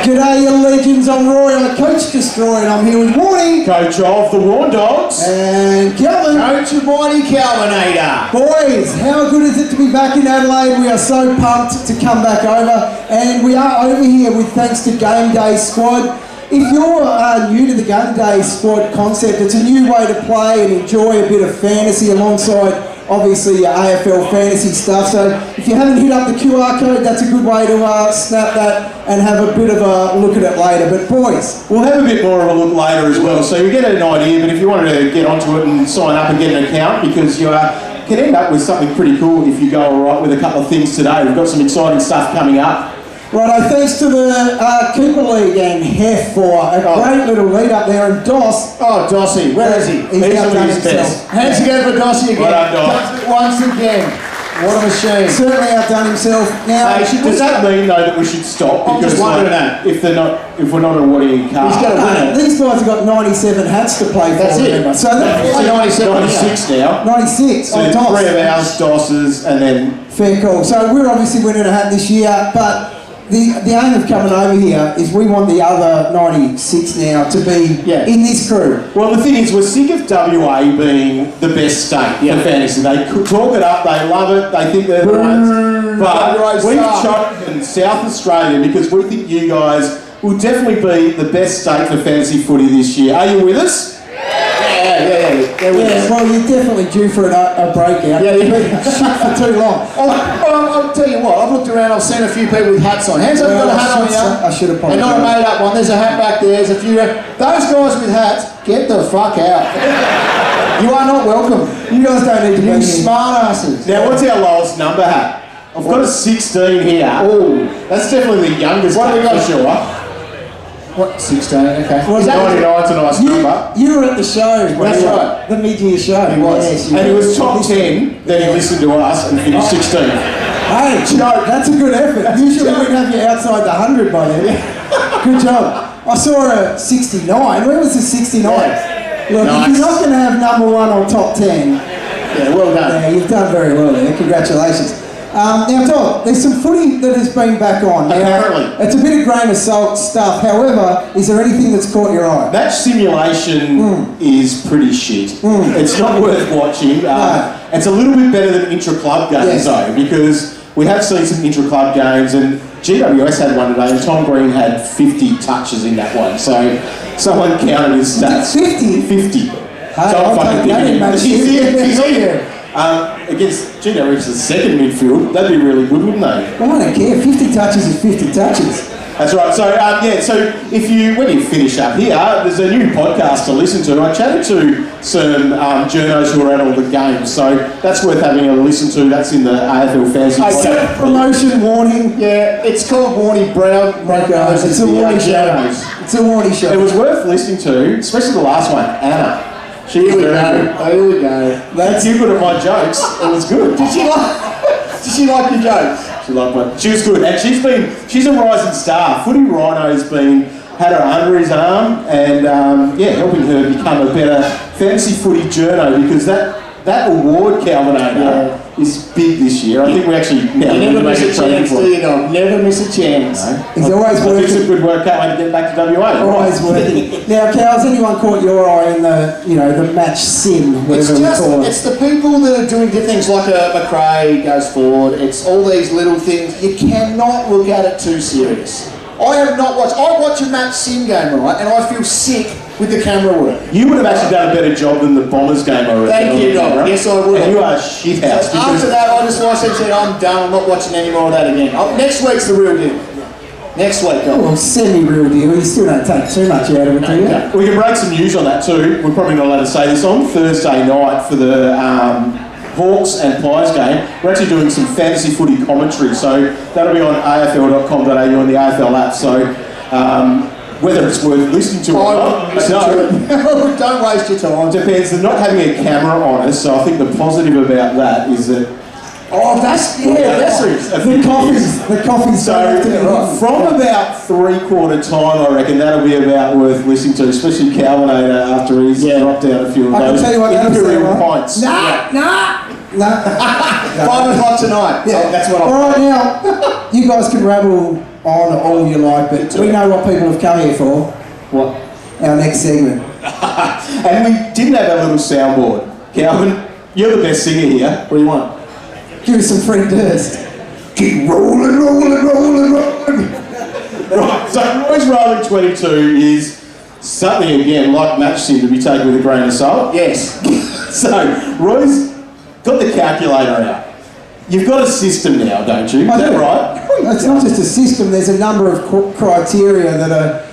G'day, you legends. I'm Roy. I'm a Coach Destroyer, and I'm here with Morty. Coach of the Warn Dogs. And Calvin. Coach of Mighty Calvinator. Boys, how good is it to be back in Adelaide? We are so pumped to come back over. And we are over here with thanks to Game Day Squad. If you're new to the Game Day Squad concept, it's a new way to play and enjoy a bit of fantasy alongside obviously your AFL fantasy stuff. So if you haven't hit up the QR code, that's a good way to snap that and have a bit of a look at it later. But boys, we'll have a bit more of a look later as well, so you get an idea. But if you wanted to get onto it and sign up and get an account, because you can end up with something pretty cool if you go all right with a couple of things today. We've got some exciting stuff coming up. Righto, thanks to the Keeper League and Hef for a great little lead up there, and Doss. Oh, Dossie, where is he? He's outdone himself. Hands together for Dossie again. Well done, Does it once again. What a machine. Certainly outdone himself. Now, does that mean though that we should stop? I'm just wondering that. If we're not awarding cards. He's got to win it. These guys have got 97 hats to play for. That's it. Remember. So that's 96 now. 96. So Doss. 3 of ours, Doss's, and then fair call. So we're obviously winning a hat this year, but the aim of coming over here is we want the other 96 now to be in this crew. Well, the thing is, we're sick of WA being the best state for fantasy. They talk it up, they love it, they think they're the ones. But we've chosen South Australia because we think you guys will definitely be the best state for fantasy footy this year. Are you with us? Yeah, well, you're definitely due for a breakout. Yeah, you've been shit for too long. I'll tell you what, I've looked around, I've seen a few people with hats on. Hands up, got a hat on you. I should have and not a made up one. There's a hat back there. There's a few. Those guys with hats, get the fuck out. You are not welcome. You guys don't need to be You smart asses. Now, what's our lowest number hat? I've got a 16 here. Oh, that's definitely the youngest. What have we got? For sure. What, 16, okay. Well, 99's a nice number. You were at the show. That's right. The mid-year show. He was. Yes, and he was top 10, then he listened to us and finished 16. Hey, that's a good effort. Usually we'd have you outside the 100 by then. Good job. I saw a 69. Where was the 69? Yeah. Look, if you're not going to have number 1 or top 10, well done. Yeah, you've done very well there. Congratulations. Now, Doc, there's some footy that has been back on. Apparently. It's a bit of grain of salt stuff. However, is there anything that's caught your eye? Match simulation is pretty shit. It's not worth watching. It's a little bit better than intra-club games though, because we have seen some intra-club games, and GWS had one today, and Tom Green had 50 touches in that one. So someone counted his stats. 50? 50. Hey, I'll take that in, mate. Against GWS's second midfield, that'd be really good, wouldn't they? Well, I don't care. 50 touches is 50 touches. That's right. So so when you finish up here, there's a new podcast to listen to. I chatted to some journos who are at all the games, so that's worth having a listen to. That's in the AFL Fantasy podcast. Promotion warning. Yeah, it's called Warnie Brown. It's a warning show. It's a warning show. It was worth listening to, especially the last one, Anna. Here we go. That's you good at my jokes. It was good. Did she like your jokes? She liked one. She was good, and she's a rising star. Footy Rhino's had her under his arm, and helping her become a better fantasy footy journo, because that award, Calvinator, is big this year. I think we actually never miss a chance, do you know? Never miss a chance. No. He's always working. It's a good workout way to get back to WA. Always working. Now, Cal, has anyone caught your eye in the match sim, whatever we call it? It's the people that are doing good things, like a McRae goes forward. It's all these little things. You cannot look at it too serious. I watch a match sim game, right, and I feel sick with the camera work. You would have actually done a better job than the Bombers game, I reckon. Thank you, Doc. Yes, I would. And you are shit house. So after that, I just said, I'm done. I'm not watching any more of that again. Next week's the real deal. Next week, Doc. Well, semi-real deal. You still don't take too much out of it, do you? No. We can break some news on that too. We're probably not allowed to say this on Thursday night for the Hawks and Pies game. We're actually doing some fantasy footy commentary, so that'll be on afl.com.au on the AFL app. So whether it's worth listening to or not, don't waste your time. Depends. They're not having a camera on us, so I think the positive about that is that. The coffee's so from about 3/4 time, I reckon that'll be about worth listening to, especially Calvinator after he's dropped down a few of those I can tell you what, Imperial pints. Nah. No. 5 o'clock tonight. Yeah. Oh, that's what All I'm... right, now, you guys can rabble on all you like, but we know what people have come here for. What? Our next segment. And we didn't have our little soundboard. Calvin, you're the best singer here. What do you want? Give us some Fred Durst. Keep rolling, rolling, rolling, rolling. Right, so Roy's Rolling 22 is something, again, like match sim, to be taken with a grain of salt. Yes. So, Roy's got the calculator out. You've got a system now, don't you? Is that right? It's not just a system, there's a number of criteria that are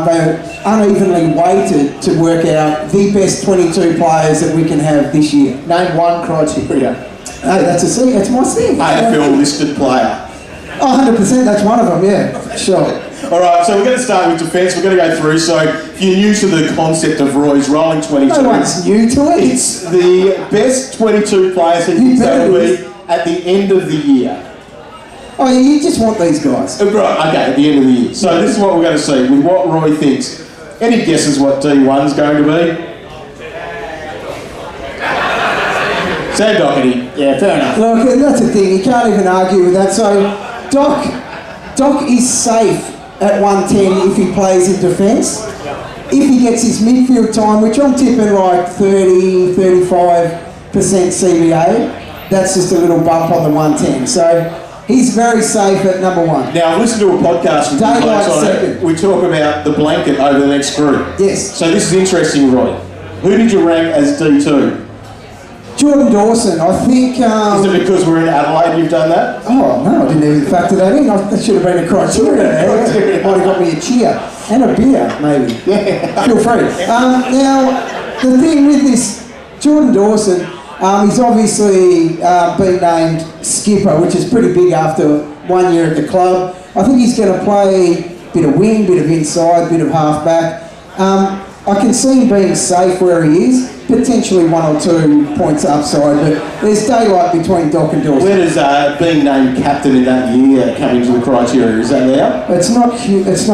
they're unevenly weighted to work out the best 22 players that we can have this year. Name one criteria. Hey, that's that's my thing. AFL listed player. Oh, 100%, that's one of them, yeah, sure. All right, so we're going to start with defence. We're going to go through. So, if you're new to the concept of Roy's Rolling 22, No one's new to it. it's the best 22 players that you better will be at the end of the year. Oh, yeah, you just want these guys. Right, okay, at the end of the year. So this is what we're going to see with what Roy thinks. Any guesses what D1's going to be? Sam Doherty. Yeah, fair enough. Look, that's the thing, you can't even argue with that. So, Doc is safe at 110 if he plays in defence. If he gets his midfield time, which I'm tipping like 30, 35% CBA, that's just a little bump on the 110. So, he's very safe at number 1. Now, I've listened to a podcast with Daylight you blokes on second. it. We talk about the blanket over the next group. Yes. So this is interesting, Roy. Who did you rank as D2? Jordan Dawson, I think... Is it because we're in Adelaide you've done that? Oh, no, I didn't even factor that in. That should have been a criteria there. It might have got me a cheer. And a beer, maybe. Yeah. Feel free. Now, the thing with this, Jordan Dawson, he's obviously been named skipper, which is pretty big after 1 year at the club. I think he's going to play a bit of wing, bit of inside, bit of half-back. I can see him being safe where he is, potentially 1 or 2 points upside, but there's daylight between Doc and Dawson. Where does being named captain in that year come into the criteria? Is that there? It's not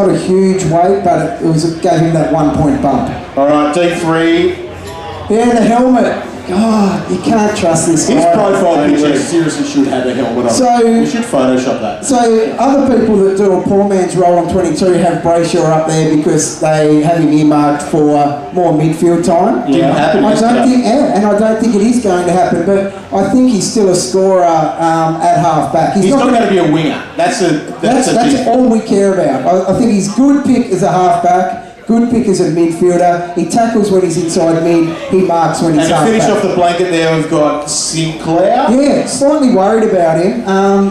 a huge weight, but it gave him that 1 point bump. All right, D3. Yeah, the helmet. God, you can't trust this guy. His profile picture seriously should have a helmet on. So- we should Photoshop that. So other people that do a poor man's role on 22 have Brayshaw up there because they have him earmarked for more midfield time. Didn't happen I yesterday. don't think, and I don't think it is going to happen. But I think he's still a scorer at half back. He's not going to be a winger. That's That's all we care about. I think he's good pick as a half back. Good pick as a midfielder. He tackles when he's inside mid. He marks when he's And to half finish back. off the blanket there, we've got Sinclair. Yeah, slightly worried about him.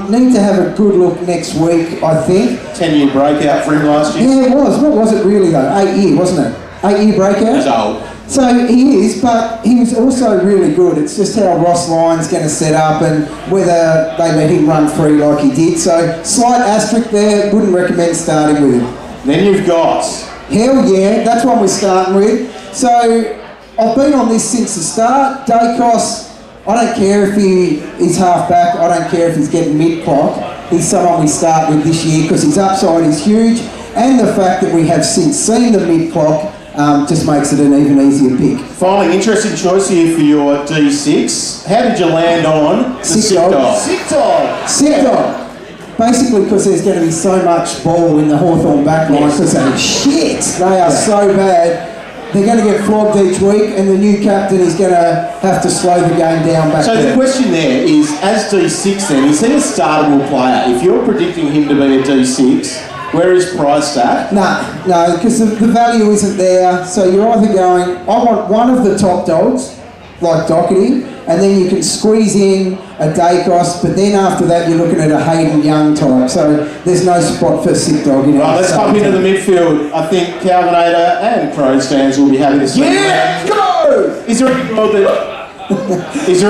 Need to have a good look next week, I think. 10-year breakout for him last year. Yeah, it was. What was it really though? 8 year, wasn't it? 8 year breakout? That's old. So he is, but he was also really good. It's just how Ross Lyon's going to set up and whether they let him run free like he did. So slight asterisk there. Wouldn't recommend starting with him. Then you've got... Hell yeah, that's what we're starting with. So I've been on this since the start. Dacos, I don't care if he's half back. I don't care if he's getting mid-clock. He's someone we start with this year because his upside is huge. And the fact that we have since seen the mid-clock just makes it an even easier pick. Finally, interesting choice here for your D6. How did you land on the Sick dog. Sick dog. Sick dog. Basically because there's going to be so much ball in the Hawthorn back line because they're shit. They are so bad. They're going to get flogged each week and the new captain is going to have to slow the game down back So there. the question there is, as D6 then, is he a startable player? If you're predicting him to be a D6, where is priced at? No, because the value isn't there. So you're either going, I want one of the top dogs, like Doherty, and then you can squeeze in a Dacos, but then after that you're looking at a Hayden Young type. So there's no spot for sick dog in it. Right, let's pop into the midfield. I think Calvinator and Crows fans will be happy to see Yeah, go! Is there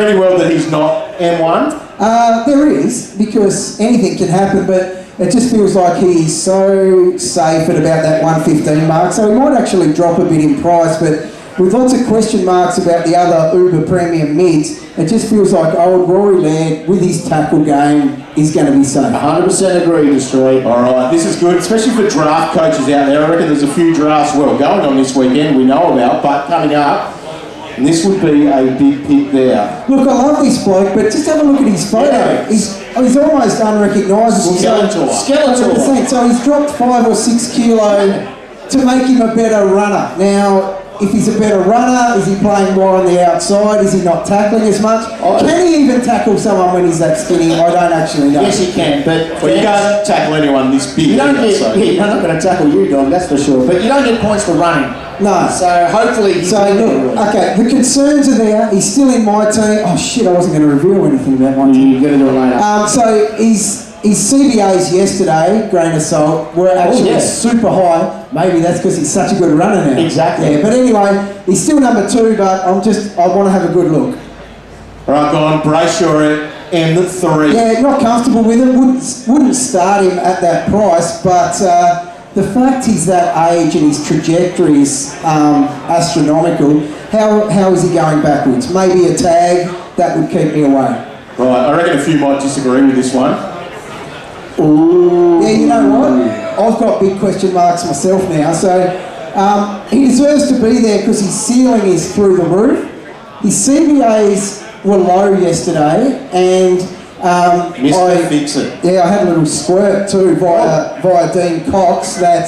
any world that he's not M1? There is, because anything can happen, but it just feels like he's so safe at about that 115 mark. So he might actually drop a bit in price, but with lots of question marks about the other uber premium mids, it just feels like old Rory Laird, with his tackle game, is going to be safe. 100% agree, Destroy. All right, this is good, especially for draft coaches out there. I reckon there's a few drafts, going on this weekend we know about, but coming up, And this would be a big pick there. Look, I love this bloke, but just have a look at his photo. Yeah. He's almost unrecognisable. Skeletor. 100%. So he's dropped 5 or 6 kilo to make him a better runner. Now, if he's a better runner, is he playing more on the outside? Is he not tackling as much? Can he even tackle someone when he's that skinny? I don't actually know. Yes, he can, but Well, you can't tackle anyone this big. you don't either, get. so. Yeah, I'm not going to tackle you, Dom. That's for sure. But you don't get points for running. No. So hopefully. So look, okay, the concerns are there. He's still in my team. Oh shit, I wasn't going to reveal anything about my team. You're going to do it later. So his CBAs yesterday, grain of salt, were actually super high. Maybe that's because he's such a good runner now. Exactly. Yeah, but anyway, he's still number 2, but I want to have a good look. All right, go on, brace your M3. Yeah, not comfortable with it. Wouldn't start him at that price, but the fact he's that age and his trajectory is astronomical. How is he going backwards? Maybe a tag that would keep me away. Right, I reckon a few might disagree with this one. Ooh. Yeah, you know what? I've got big question marks myself now. So he deserves to be there because his ceiling is through the roof. His CBAs were low yesterday, and Mr. Fix It. Yeah, I had a little squirt too via Dean Cox. That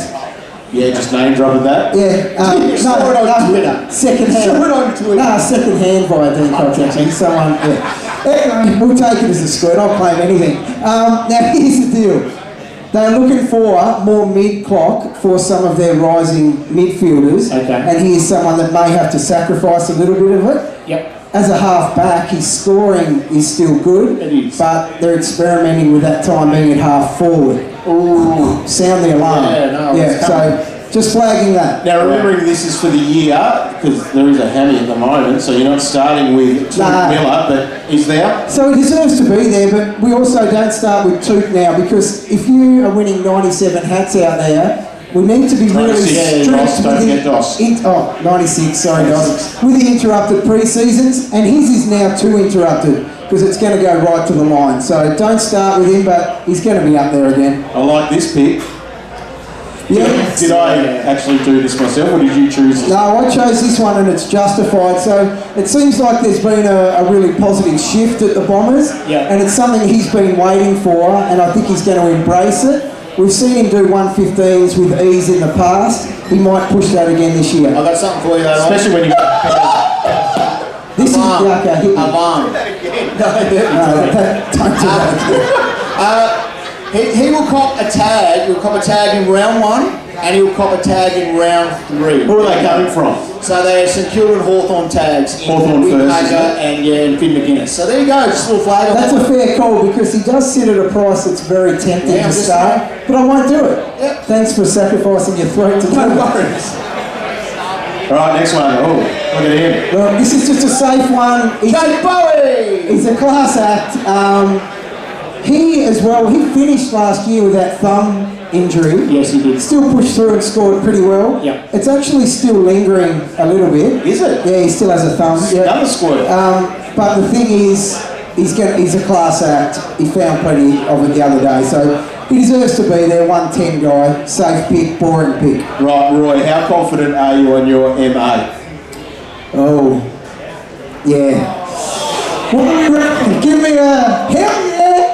Yeah, just name dropping that. yeah, saw it on Twitter. second hand. Saw it on Twitter. No, second hand via Dean Cox. Actually, someone. Yeah. Anyway, we'll take it as a squirt. I'll claim anything. Now here's the deal. They're looking for more mid-clock for some of their rising midfielders. Okay. And he is someone that may have to sacrifice a little bit of it. Yep. As a half-back, his scoring is still good. It is. But they're experimenting with that time being at half-forward. Ooh. Sound the alarm. Yeah, no, Yeah, it's coming. so just flagging that. Now, remembering this is for the year, because there is a hammy at the moment, so you're not starting with Toot Miller, but he's there. So he deserves to be there, but we also don't start with Toot now, because if you are winning 97 hats out there, we need to be really 96, strict Dos, don't forget Dos. 96, sorry Dos, with the interrupted pre-seasons, and his is now 2 interrupted, because it's going to go right to the line. So don't start with him, but he's going to be up there again. I like this pick. Yeah. Did I actually do this myself, or did you choose this? No, I chose this one and it's justified. So it seems like there's been a really positive shift at the Bombers, and it's something he's been waiting for, and I think he's going to embrace it. We've seen him do 115s with ease in the past. He might push that again this year. I've got something for you though. Especially when you This is okay. Hit me. A bomb. No, don't do that. He will cop a tag. He'll cop a tag in round 1, and he'll cop a tag in round 3. Who are they coming from? So they're St Kilda and Hawthorn tags in Hawthorn first, isn't it? and Finn McGuinness. So there you go, just a little flag on That's that a fair call because he does sit at a price that's very tempting Yeah, to I'm just start, but I won't do it. Yep. Thanks for sacrificing your throat to do No it. worries. All right, next one. Oh, look at him. Look, this is just a safe one. Jake Bowie! He's a class act. He as well, he finished last year with that thumb injury. Yes, he did. Still pushed through and scored pretty well. Yep. It's actually still lingering a little bit. Is it? Yeah, he still has a thumb. Yeah. Another squirt. But the thing is, he's a class act. He found plenty of it the other day, so he deserves to be there. 110 guy, safe pick, boring pick. Right, Roy, how confident are you on your MA? Oh, yeah. What do we reckon? Give me a hell yeah!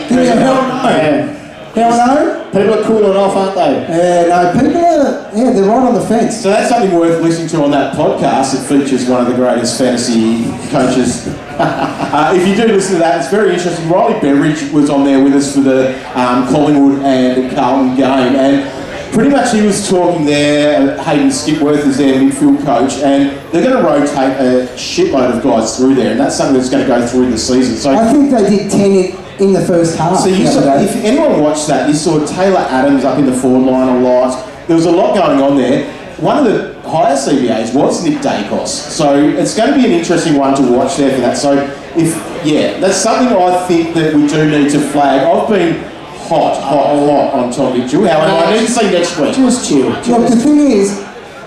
Give me a hell no. Hell no? People are cooling off, aren't they? Yeah, no, people are, they're right on the fence. So that's something worth listening to on that podcast. It features one of the greatest fantasy coaches. If you do listen to that, it's very interesting. Riley Beveridge was on there with us for the Collingwood and Carlton game, and pretty much he was talking there. Hayden Skipworth is their midfield coach, and they're going to rotate a shitload of guys through there, and that's something that's going to go through the season. So I think they did 10 in the first half. So you saw, if anyone watched that, you saw Taylor Adams up in the forward line a lot. There was a lot going on there. One of the higher CBAs was Nick Dacos. So it's going to be an interesting one to watch there for that. So that's something I think that we do need to flag. I've been hot on Tom Mitchell. However, I need to see next week. Just chill. Look, the thing is,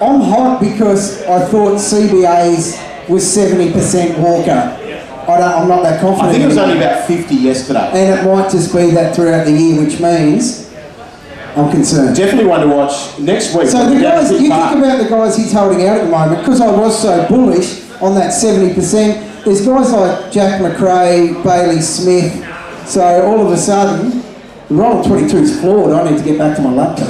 I'm hot because I thought CBA's was 70% Walker. I'm not that confident. I think it was only about 50 yesterday. And it might just be that throughout the year, which means I'm concerned. Definitely one to watch next week. So the guys, you think about the guys he's holding out at the moment, because I was so bullish on that 70%, there's guys like Jack McRae, Bailey Smith, so all of a sudden, the roll of 22 is flawed. I need to get back to my laptop.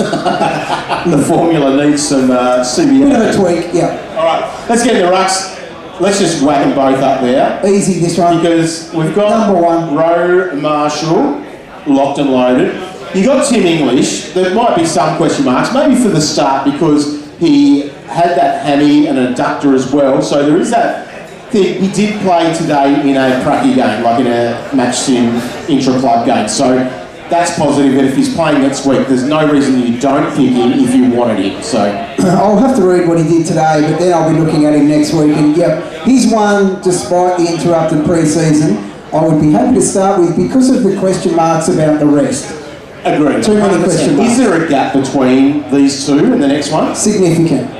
The formula needs some CBA. Bit of a tweak, yeah. All right, let's get in the rucks. Let's just whack them both up there. Easy this one. Because we've got number one. Rowe Marshall, locked and loaded. You got Tim English. There might be some question marks, maybe for the start, because he had that hammy and an adductor as well. So there is that thing. He did play today in a pracky game, like in a match sim intra-club game. So that's positive. And if he's playing next week, there's no reason you don't pick him if you wanted him. So I'll have to read what he did today, but then I'll be looking at him next week. And yep, he's won despite the interrupted pre-season. I would be happy to start with because of the question marks about the rest. Agreed. Too many question marks. Is there a gap between these two and the next one? Significant.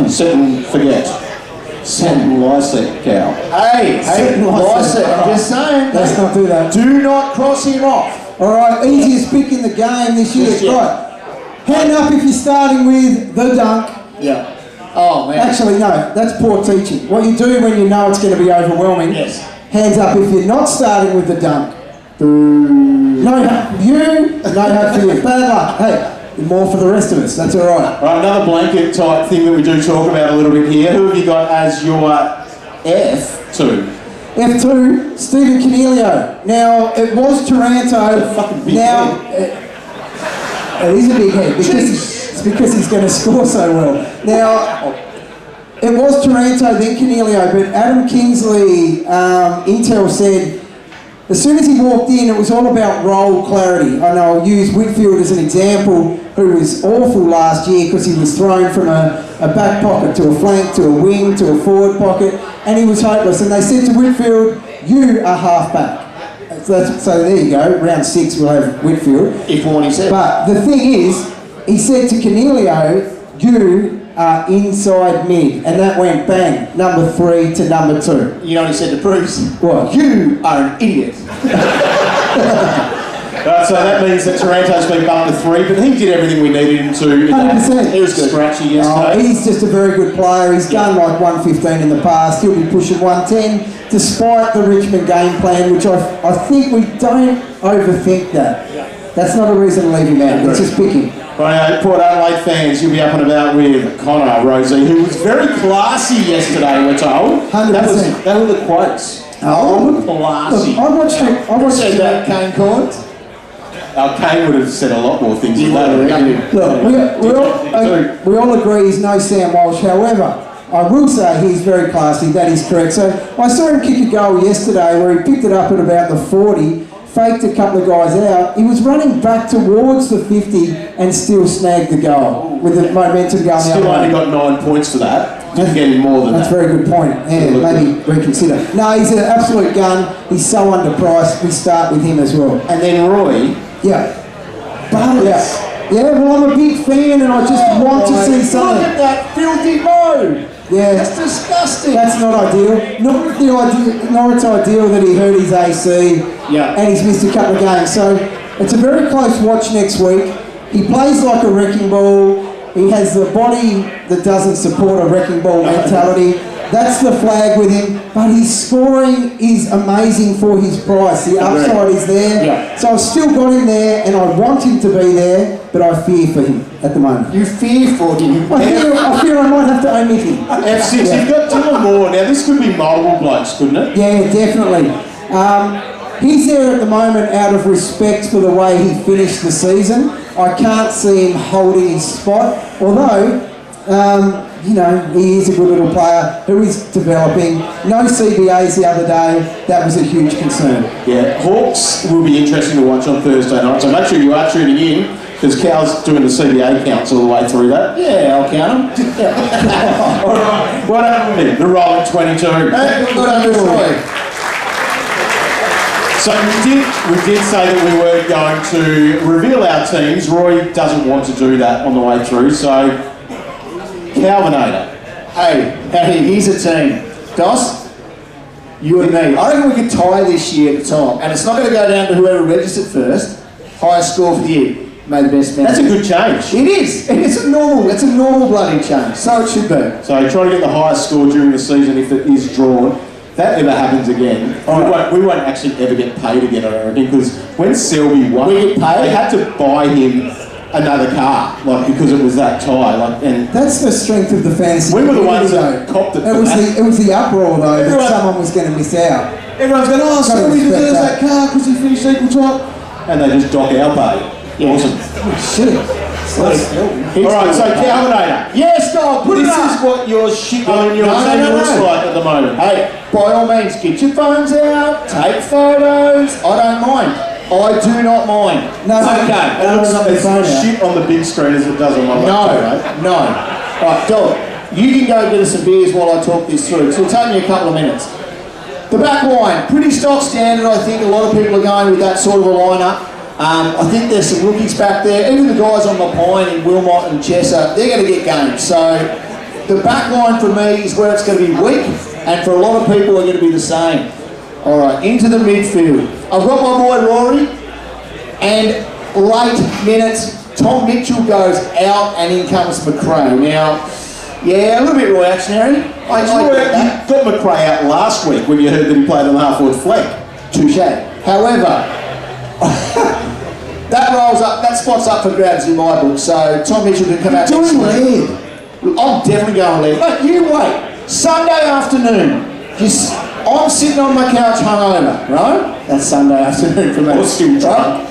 Set and forget. Set and lie set, cow. Hey, Lyset, I'm just saying. Let's not do that. Do not cross him off. All right, easiest pick in the game this year. Right. Hand up if you're starting with the dunk. Yeah. Oh, man. Actually, no, that's poor teaching. What you do when you know it's going to be overwhelming, Yes. hands up if you're not starting with the dunk. No hope for you, no hope for you. Bad luck. Hey, more for the rest of us, that's all right. Right, another blanket type thing that we do talk about a little bit here. Who have you got as your F2? F2, Stephen Canelio. Now, it was Taranto. Fucking big now, it is a big head because it's because he's going to score so well. Now, it was Taranto, then Canelio, but Adam Kingsley, Intel said, as soon as he walked in, it was all about role clarity. And I'll use Whitfield as an example, who was awful last year because he was thrown from a back pocket to a flank, to a wing, to a forward pocket, and he was hopeless. And they said to Whitfield, you are half-back. So there you go, round 6 we'll have Whitfield. If what he said. But the thing is, he said to Canelio, you are inside mid, and that went bang, number 3 to number 2. You know what he said to Bruce? What? You are an idiot. So that means that Taranto's been bumped to 3, but he did everything we needed him to. 100%. He was scratchy yesterday. Oh, he's just a very good player. He's done like 115 in the past. He'll be pushing 110, despite the Richmond game plan, which I think we don't overthink that. That's not a reason to leave him out. It's just picking. Right, Port Adelaide fans, you'll be up and about with Connor Rosie, who was very classy yesterday, we're told. 100%. They were the quotes. Oh, Classy. I watched Said that Kane Court. Kane would have said a lot more things than that. Look, we all agree he's no Sam Walsh. However, I will say he's very classy. That is correct. So I saw him kick a goal yesterday where he picked it up at about the 40, faked a couple of guys out. He was running back towards the 50 and still snagged the goal with the momentum going the other way. Still only got 9 points for that. Didn't get him more than That's a that. very good point. Yeah, maybe reconsider. No, he's an absolute gun. He's so underpriced. We start with him as well. And then Roy. Yeah. But yeah, well, I'm a big fan and I just want to see something. Look at that filthy mode. Yeah. That's disgusting. That's not ideal. Nor it's ideal that he hurt his AC and he's missed a couple of games. So it's a very close watch next week. He plays like a wrecking ball. He has the body that doesn't support a wrecking ball mentality. That's the flag with him. But his scoring is amazing for his price. The upside is there. Yeah. So I've still got him there and I want him to be there, but I fear for him at the moment. You fear for him. I fear I might have to omit him. F6, you've got Dylan Moore. Now, this could be multiple blokes, couldn't it? Yeah, definitely. He's there at the moment out of respect for the way he finished the season. I can't see him holding his spot, although, he is a good little player who is developing. No CBAs the other day. That was a huge concern. Yeah, Hawks will be interesting to watch on Thursday night, so make sure you are tuning in, because Cal's doing the CBA counts all the way through that. Yeah, I'll count them. All right, what happened? The rolling 22. Good on you, Roy. So we did say that we were going to reveal our teams. Roy doesn't want to do that on the way through, so Calvinator. Hey, here's a team. Dos, you and me. I reckon we could tie this year at the top, and it's not going to go down to whoever registered first. Highest score for the year. Made the best man. That's a good change. It is. It's a normal bloody change. So it should be. So try to get the highest score during the season if it is drawn. If that ever happens again, we won't actually ever get paid again, I reckon, because when Selby won, we get paid. They had to buy him another car, like, because it was that tie. Like, and that's the strength of the fantasy. We were the ones that copped it. It was the uproar though that someone was going to miss out. Everyone's going, oh, Selby deserves that car because he finished equal time, and they just dock our pay. Yeah. Awesome. Shit. Alright, so Calvinator. Yes, God, put it up. This is what your shit on your team looks like at the moment. Hey, by all means, get your phones out, take photos. I don't mind. I do not mind. No, okay. It looks like it's shit on the big screen as it does on my laptop, No. Right, Dog, you can go get us some beers while I talk this through. So it'll take me a couple of minutes. The back line, pretty stock standard. I think a lot of people are going with that sort of a lineup. I think there's some rookies back there. Even the guys on the Pine in Wilmot and Chesser, they're going to get games. So the back line for me is where it's going to be weak, and for a lot of people are going to be the same. All right, into the midfield. I've got my boy Rory, and late minutes, Tom Mitchell goes out and in comes McRae. Now, yeah, a little bit reactionary. You got McRae out last week when you heard that he played on the half-forward flank. Touche. However, that rolls up, that spot's up for grabs in my book, so Tom Mitchell can come out next week. I'm definitely going lead. Look, you wait. Sunday afternoon, I'm sitting on my couch hungover, right? That's Sunday afternoon for me. Or still drunk.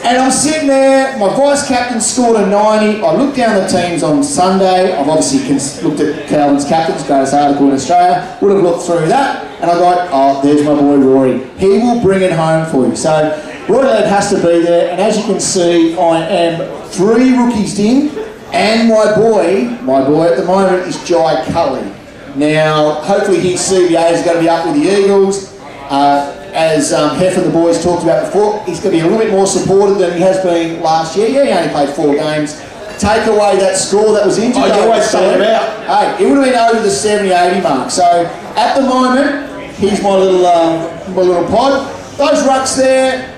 And I'm sitting there, my vice captain scored a 90. I looked down the teams on Sunday. I've obviously looked at Calvin's captains, greatest article in Australia. Would have looked through that. And I thought, oh, there's my boy Rory. He will bring it home for you. So Roy Ladd has to be there. And as you can see, I am 3 rookies in. And my boy at the moment is Jai Cully. Now, hopefully his CBA is going to be up with the Eagles. As Heff and the boys talked about before, he's going to be a little bit more supported than he has been last year. Yeah, he only played 4 games. Take away that score that was injured. Oh, you always say it out. Hey, it would have been over the 70-80 mark. So at the moment, here's my little pod. Those rucks there,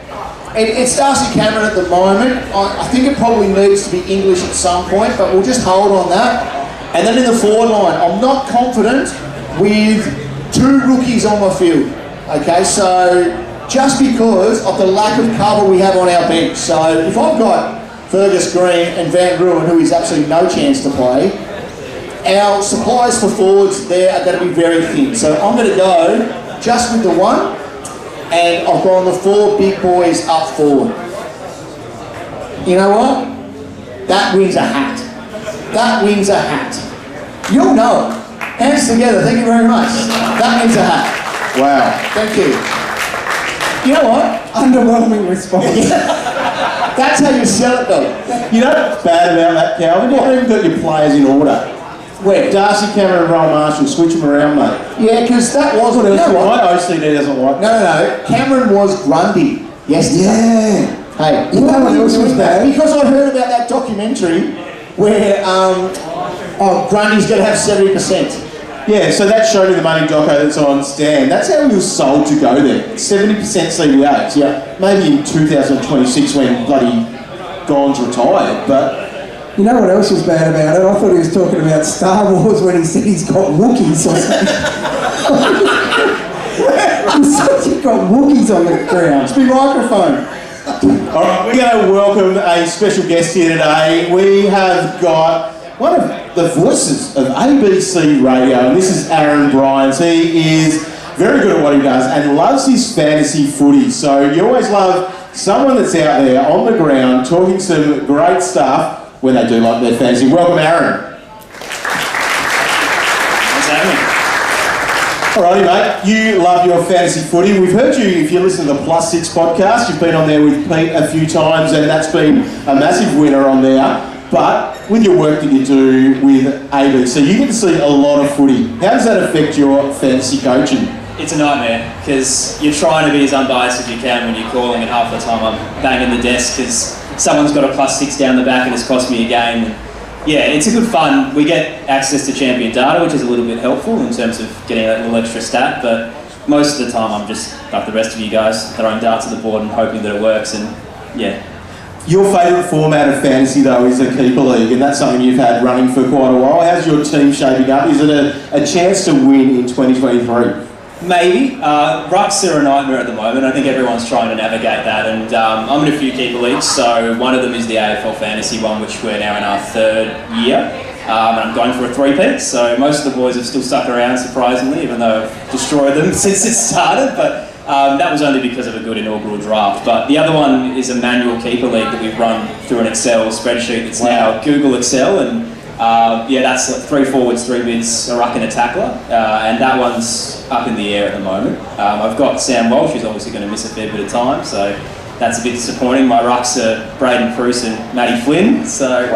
it's Darcy Cameron at the moment. I think it probably needs to be English at some point, but we'll just hold on that. And then in the forward line, I'm not confident with 2 rookies on my field. Okay, so just because of the lack of cover we have on our bench. So if I've got Fergus Green and Van Gruen, who is absolutely no chance to play, our supplies for forwards there are going to be very thin. So I'm going to go just with the 1, and I've gone the 4 big boys up forward. You know what? That wins a hat. That wins a hat. You'll know it. Hands together, thank you very much. That wins a hat. Wow. Thank you. You know what? Underwhelming response. That's how you sell it though. You know what's bad about that, Calvin? You haven't even got your players in order. Where? Darcy Cameron and Rowan Marshall, switch them around, mate. Yeah, because that was what else. My OCD doesn't like. No. Cameron was Grundy yesterday. Yeah. Hey, you know what else was bad? Because I heard about that documentary where Grundy's going to have 70%. Yeah, so that showed me the money doco that's on Stan. That's how he was sold to go there. 70% CBAs. Yeah. Maybe in 2026 when bloody Gon's retired, but... You know what else was bad about it? I thought he was talking about Star Wars when he said he's got Wookiees or something. He said he's got Wookiees on the ground. It's my microphone. All right, we're going to welcome a special guest here today. We have got one of the voices of ABC Radio, and this is Aaron Bryans. He is very good at what he does and loves his fantasy footy. So you always love someone that's out there on the ground talking some great stuff when they do like their fantasy. Welcome, Aaron. Thanks for having me. Alrighty, mate. You love your fantasy footy. We've heard you, if you listen to the Plus 6 podcast, you've been on there with Pete a few times, and that's been a massive winner on there. But with your work that you do with ABC, you get to see a lot of footy. How does that affect your fantasy coaching? It's a nightmare because you're trying to be as unbiased as you can when you're calling, and half the time I'm banging the desk because someone's got a +6 down the back and it's cost me a game. And yeah, it's a good fun. We get access to champion data, which is a little bit helpful in terms of getting a little extra stat, but most of the time I'm just, like the rest of you guys, throwing darts at the board and hoping that it works, and yeah. Your favourite format of fantasy, though, is the Keeper League, and that's something you've had running for quite a while. How's your team shaping up? Is it a chance to win in 2023? Maybe. Rucks are a nightmare at the moment. I think everyone's trying to navigate that, and I'm in a few keeper leagues, so one of them is the AFL Fantasy one, which we're now in our 3rd year, and I'm going for a 3-peat, so most of the boys have still stuck around, surprisingly, even though I've destroyed them since it started, but that was only because of a good inaugural draft. But the other one is a manual keeper league that we've run through an Excel spreadsheet that's now Google Excel, and yeah, that's like 3 forwards, 3 mids, a ruck and a tackler, and that one's up in the air at the moment. I've got Sam Walsh, who's obviously going to miss a fair bit of time, so that's a bit disappointing. My rucks are Braden Pruce and Matty Flynn, so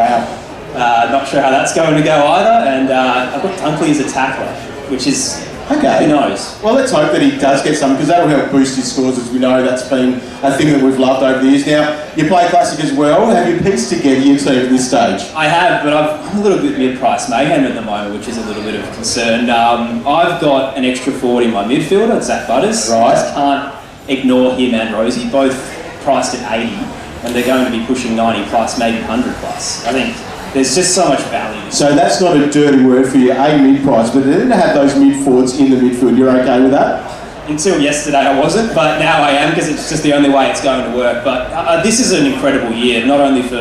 not sure how that's going to go either, and I've got Dunkley as a tackler, which is... Okay. Who knows? Well, let's hope that he does get some, because that'll help boost his scores. As we know, that's been a thing that we've loved over the years. Now, you play Classic as well. Have you pieced together your team at this stage? I have, but I'm a little bit mid-price mayhem at the moment, which is a little bit of a concern. I've got an extra forward in my midfielder, Zach Butters. Right. I just can't ignore him and Rosie, both priced at 80, and they're going to be pushing 90 plus, maybe 100 plus. I think there's just so much value. So that's not a dirty word for you, a mid-price, but then to have those mid-forwards in the midfield, you're okay with that? Until yesterday I wasn't, but now I am, because it's just the only way it's going to work. But this is an incredible year, not only for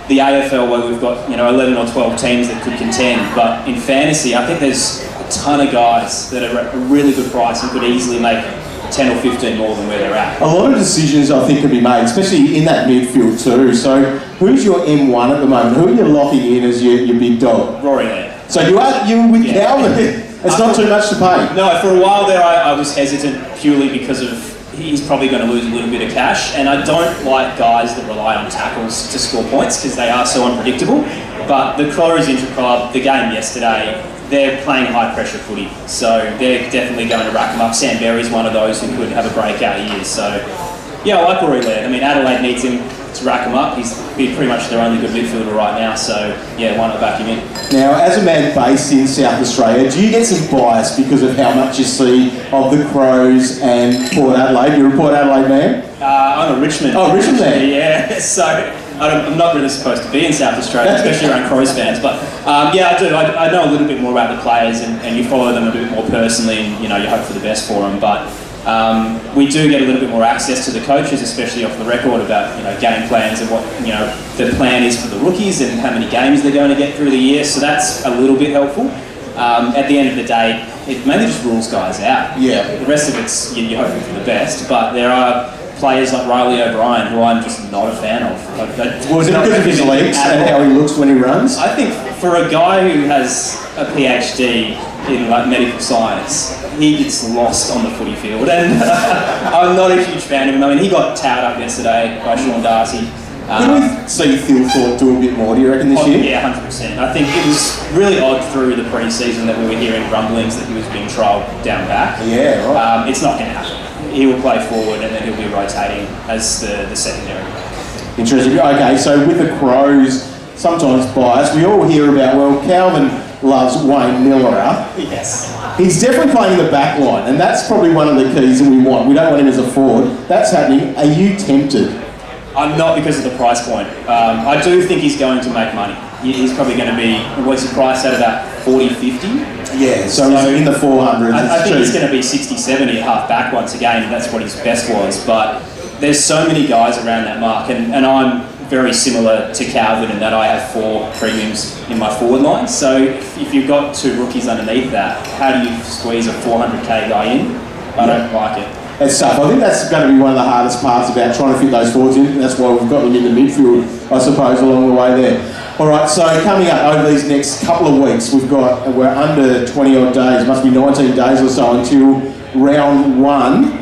the AFL, where we've got 11 or 12 teams that could contend, but in fantasy I think there's a ton of guys that are at a really good price and could easily make 10 or 15 more than where they're at. A lot of decisions I think can be made, especially in that midfield too. So who's your M1 at the moment? Who are you locking in as your big dog? Rory there. So you're with Calvin. It's not too much to pay. No, for a while there I was hesitant purely because of he's probably going to lose a little bit of cash, and I don't like guys that rely on tackles to score points because they are so unpredictable. But the Crows Intra-Club, the game yesterday, they're playing high pressure footy, so they're definitely going to rack them up. Sam Berry's one of those who could have a breakout year, so yeah, I like Rory Laird. I mean, Adelaide needs him to rack him up. He's pretty much their only good midfielder right now, so yeah, why not back him in? Now, as a man based in South Australia, do you get some bias because of how much you see of the Crows and Port Adelaide? You're a Port Adelaide man? I'm a Richmond. Oh, Richmond man. Yeah, so I'm not really supposed to be in South Australia, especially around Crows fans, but yeah, I do. I know a little bit more about the players, and you follow them a bit more personally, and you hope for the best for them. But we do get a little bit more access to the coaches, especially off the record, about game plans and what the plan is for the rookies and how many games they're going to get through the year. So that's a little bit helpful. At the end of the day, it mainly just rules guys out. Yeah. The rest of it's you're hoping for the best, but there are players like Riley O'Brien, who I'm just not a fan of. Was it because of his legs and how he looks when he runs? I think for a guy who has a PhD in medical science, he gets lost on the footy field, and I'm not a huge fan of him. I mean, he got towed up yesterday by Sean Darcy. Could we see Phil Thorpe do a bit more, do you reckon, this year? Yeah, 100%. I think it was really odd through the pre-season that we were hearing rumblings that he was being trialled down back. Yeah, right. It's not going to happen. He will play forward, and then he'll be rotating as the secondary. Interesting. Okay, so with the Crows, sometimes biased, we all hear about, well, Calvin loves Wayne Miller. Yes. He's definitely playing in the back line, and that's probably one of the keys that we want. We don't want him as a forward. That's happening. Are you tempted? I'm not, because of the price point. I do think he's going to make money. He's probably going to be, what's the price at, about 40, 50? Yeah, so he's in the 400s. I think he's going to be 60, 70 at half back once again. That's what his best was. But there's so many guys around that mark, and I'm very similar to Calvin in that I have 4 premiums in my forward line. So if you've got 2 rookies underneath that, how do you squeeze a 400k guy in? I don't like it. It's tough. I think that's going to be one of the hardest parts about trying to fit those forwards in. That's why we've got them in the midfield, I suppose, along the way there. All right, so coming up over these next couple of weeks, we're under 20 odd days, must be 19 days or so until round 1.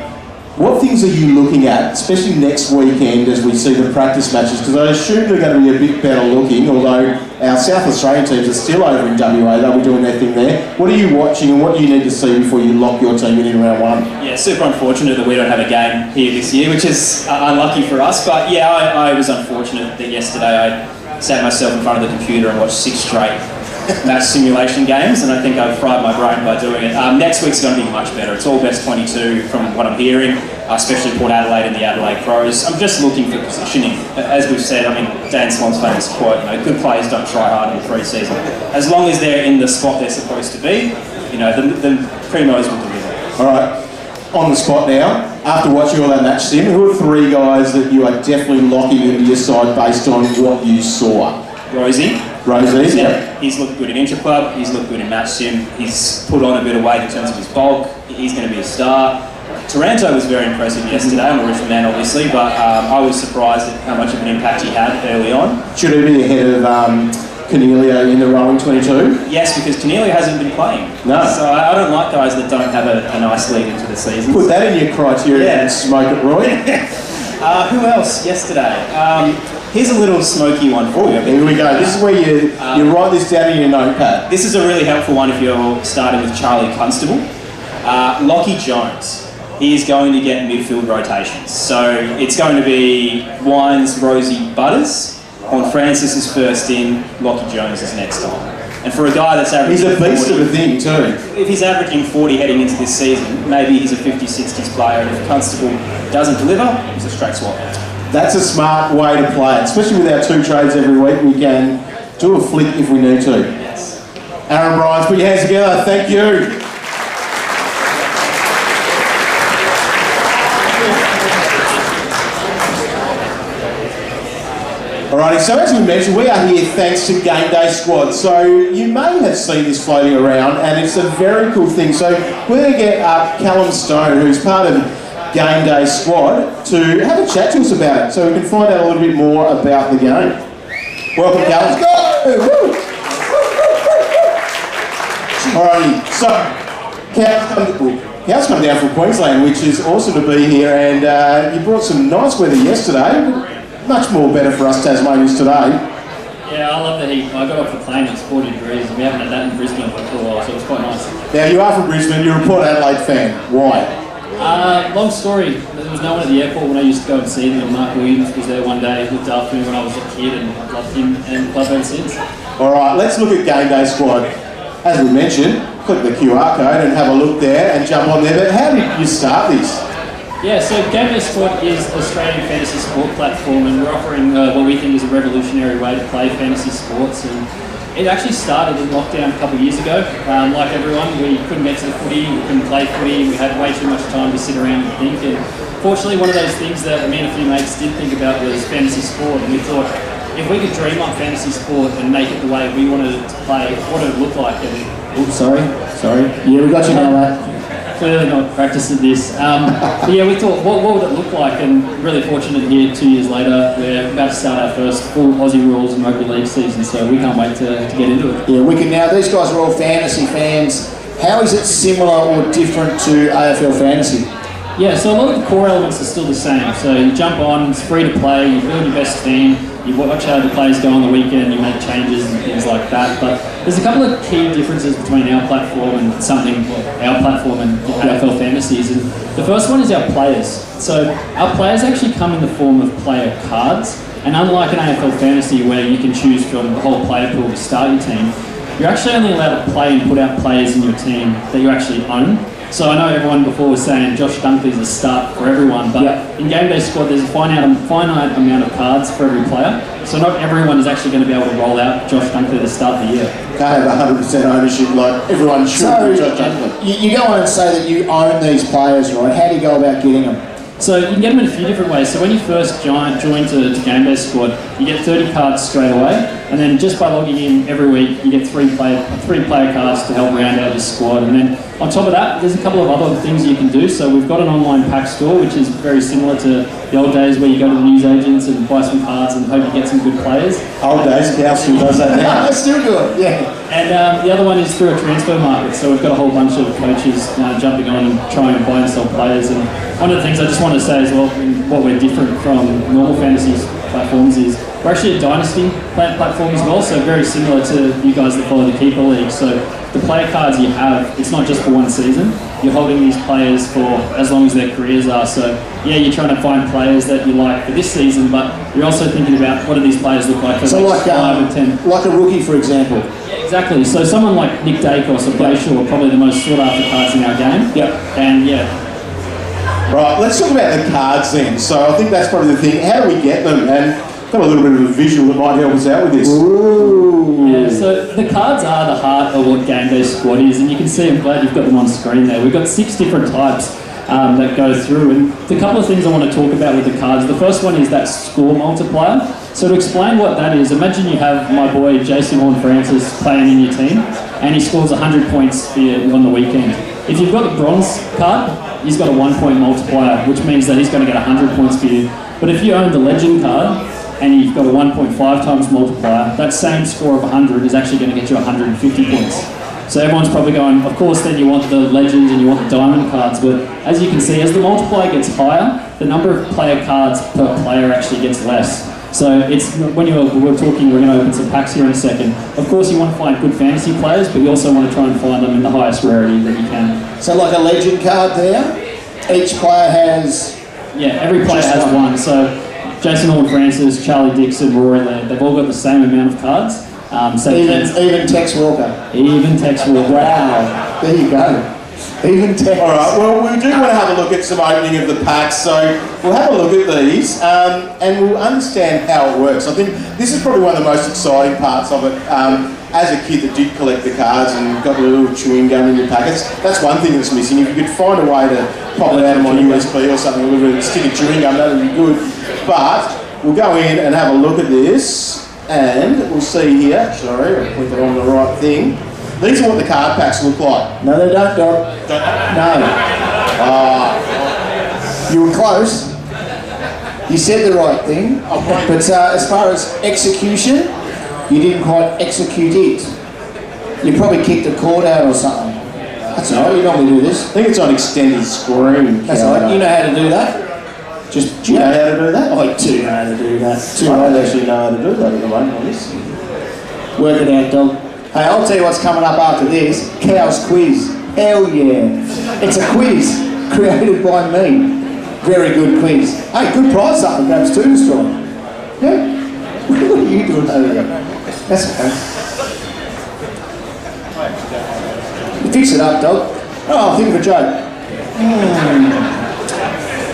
What things are you looking at, especially next weekend as we see the practice matches? Because I assume they're going to be a bit better looking, although our South Australian teams are still over in WA, they'll be doing their thing there. What are you watching and what do you need to see before you lock your team in round 1? Yeah, super unfortunate that we don't have a game here this year, which is unlucky for us. But yeah, I was unfortunate that yesterday I sat myself in front of the computer and watched 6 straight match simulation games, and I think I've fried my brain by doing it. Next week's going to be much better. It's all best 22 from what I'm hearing, especially Port Adelaide and the Adelaide Crows. I'm just looking for positioning. As we've said, I mean, Dan Swan's famous quote, good players don't try hard in the pre-season. As long as they're in the spot they're supposed to be, the Primos will deliver. All right, on the spot now. After watching all that match sim, who are 3 guys that you are definitely locking into your side based on what you saw? Rosie, yeah. He's looked good in Intra-Club, he's looked good in match sim, he's put on a bit of weight in terms of his bulk, he's going to be a star. Taranto was very impressive yesterday. I'm a Richmond man, obviously, but I was surprised at how much of an impact he had early on. Should he be ahead of Cornelio in the rowing 22? Yes, because Cornelio hasn't been playing. No. So I don't like guys that don't have a nice lead into the season. Put that in your criteria and smoke it, Roy. Who else yesterday? Here's a little smoky one for you. Here we go. This is where you write this down in your notepad. This is a really helpful one if you're starting with Charlie Constable. Lockie Jones. He is going to get midfield rotations. So it's going to be Wines, Rosie, Butters. On Francis is first in, Lockie Jones is next on. And for a guy that's averaging... He's a beast 40, of a thing too. If he's averaging 40 heading into this season, maybe he's a 50-60s player, and if Constable doesn't deliver, he's a straight swap. That's a smart way to play it, especially with our 2 trades every week. We can do a flick if we need to. Yes. Aaron Bryans, put your hands together. Thank you. Alrighty, so as we mentioned, we are here thanks to Game Day Squad. So you may have seen this floating around, and it's a very cool thing. So we're going to get Callum Stone, who's part of Game Day Squad, to have a chat to us about it, so we can find out a little bit more about the game. Welcome, Callum. Let's go! Alrighty, so Cal's come down from Queensland, which is awesome to be here, and you brought some nice weather yesterday. Much more better for us Tasmanians today. Yeah, I love the heat. I got off the plane, it's 40 degrees, and we haven't had that in Brisbane for a while, so it was quite nice. Now, you are from Brisbane, you're a Port Adelaide fan. Why? Long story. There was no one at the airport when I used to go and see them, and Mark Williams was there one day, looked after me when I was a kid, and I've loved him and the club ever since. Alright, let's look at Game Day Squad. As we mentioned, click the QR code and have a look there and jump on there, but how did you start this? Yeah, so Game Day Squad is Australian fantasy sport platform, and we're offering what we think is a revolutionary way to play fantasy sports. And it actually started in lockdown a couple of years ago. Like everyone, we couldn't get to the footy, we couldn't play footy, we had way too much time to sit around and think. And fortunately, one of those things that me and a few mates did think about was fantasy sport, and we thought, if we could dream up fantasy sport and make it the way we wanted it to play, what would it look like? And, oops, sorry. Yeah, we got you now, mate. Clearly not practiced at this. But yeah, we thought, what would it look like? And really fortunate here, 2 years later, we're about to start our first full Aussie rules and rugby league season, so we can't wait to get into it. Yeah, wicked. Now, these guys are all fantasy fans. How is it similar or different to AFL fantasy? Yeah, so a lot of the core elements are still the same. So you jump on, it's free to play, you build your best team, you watch how the players go on the weekend, you make changes and things like that. But there's a couple of key differences between our platform and our platform and AFL fantasies. And the first one is our players. So our players actually come in the form of player cards. And unlike an AFL fantasy where you can choose from the whole player pool to start your team, you're actually only allowed to play and put out players in your team that you actually own. So I know everyone before was saying Josh Dunkley is a start for everyone, but in Game Day Squad there's a finite amount of cards for every player. So not everyone is actually going to be able to roll out Josh Dunkley to start the year. Can't have 100% ownership like everyone should. So you go on and say that you own these players, right? How do you go about getting them? So you can get them in a few different ways. So when you first join to Game Day Squad, you get 30 cards straight away, and then just by logging in every week, you get three player cards to help round out your squad. And then on top of that, there's a couple of other things you can do. So we've got an online pack store, which is very similar to the old days where you go to the newsagents and buy some cards and hope you get some good players. Old days, Cal still does that now. I still do it, yeah. And the other one is through a transfer market. So we've got a whole bunch of coaches jumping on and trying to buy and sell players. And one of the things I just want to say as well, what we're different from normal fantasy platforms is we're actually a dynasty platform as well, so very similar to you guys that follow the Keeper League. So the player cards you have, it's not just for one season. you're holding these players for as long as their careers are. So yeah, you're trying to find players that you like for this season, but you're also thinking about what do these players look like for the next 5 or 10. Like a rookie, for example. Yeah, exactly. So someone like Nick Dacos or Brayshaw are probably the most sought after cards in our game. Yep. And yeah. Right, let's talk about the cards then. So I think that's probably the thing. How do we get them? And got a little bit of a visual that might help us out with this. Ooh. Yeah, so the cards are the heart of what Game Day Squad is, and you can see, I'm glad you've got them on screen there. We've got 6 different types that go through, and a couple of things I want to talk about with the cards. The first one is that score multiplier. So to explain what that is, imagine you have my boy Jason Horn-Francis playing in your team, and he scores 100 points for you on the weekend. If you've got the bronze card, he's got a 1-point multiplier, which means that he's going to get 100 points for you. But if you own the legend card, and you've got a 1.5 times multiplier, that same score of 100 is actually going to get you 150 points. So everyone's probably going, of course then you want the legend and you want the diamond cards, but as you can see, as the multiplier gets higher, the number of player cards per player actually gets less. So it's when we're talking, we're going to open some packs here in a second. Of course you want to find good fantasy players, but you also want to try and find them in the highest rarity that you can. So like a legend card there, each player has... Yeah, every player has one. So Jason Horn-Francis, Charlie Dixon, Rory, they've all got the same amount of cards. Even Tex Walker. Even Tex Walker. Wow, there you go. Even Tex. All right, well, we do want to have a look at some opening of the packs, so we'll have a look at these and we'll understand how it works. I think this is probably one of the most exciting parts of it. As a kid that did collect the cards and got a little chewing gum in your packets, that's one thing that's missing. If you could find a way to pop it out of my USB or something, a little bit of stick of chewing gum, that would be good. But we'll go in and have a look at this, and we'll see here. Sorry, I'll put it on the right thing. These are what the card packs look like. No, they don't, Doc. No. You were close. You said the right thing. But as far as execution, you didn't quite execute it. You probably kicked a cord out or something. That's all right, you normally do this. I think it's on extended screen. That's all right, you know how to do that? Just, Do you know how to do that? I do know how to do that. I don't actually know how to do that at the moment on this. Work it out, dog. Hey, I'll tell you what's coming up after this. Cow's Quiz. Hell yeah. It's a quiz created by me. Very good quiz. Hey, good prize up and grabs 2 destroy. Yeah? What are you doing over there? That's okay. You fix it up, dog. Oh, think of a joke.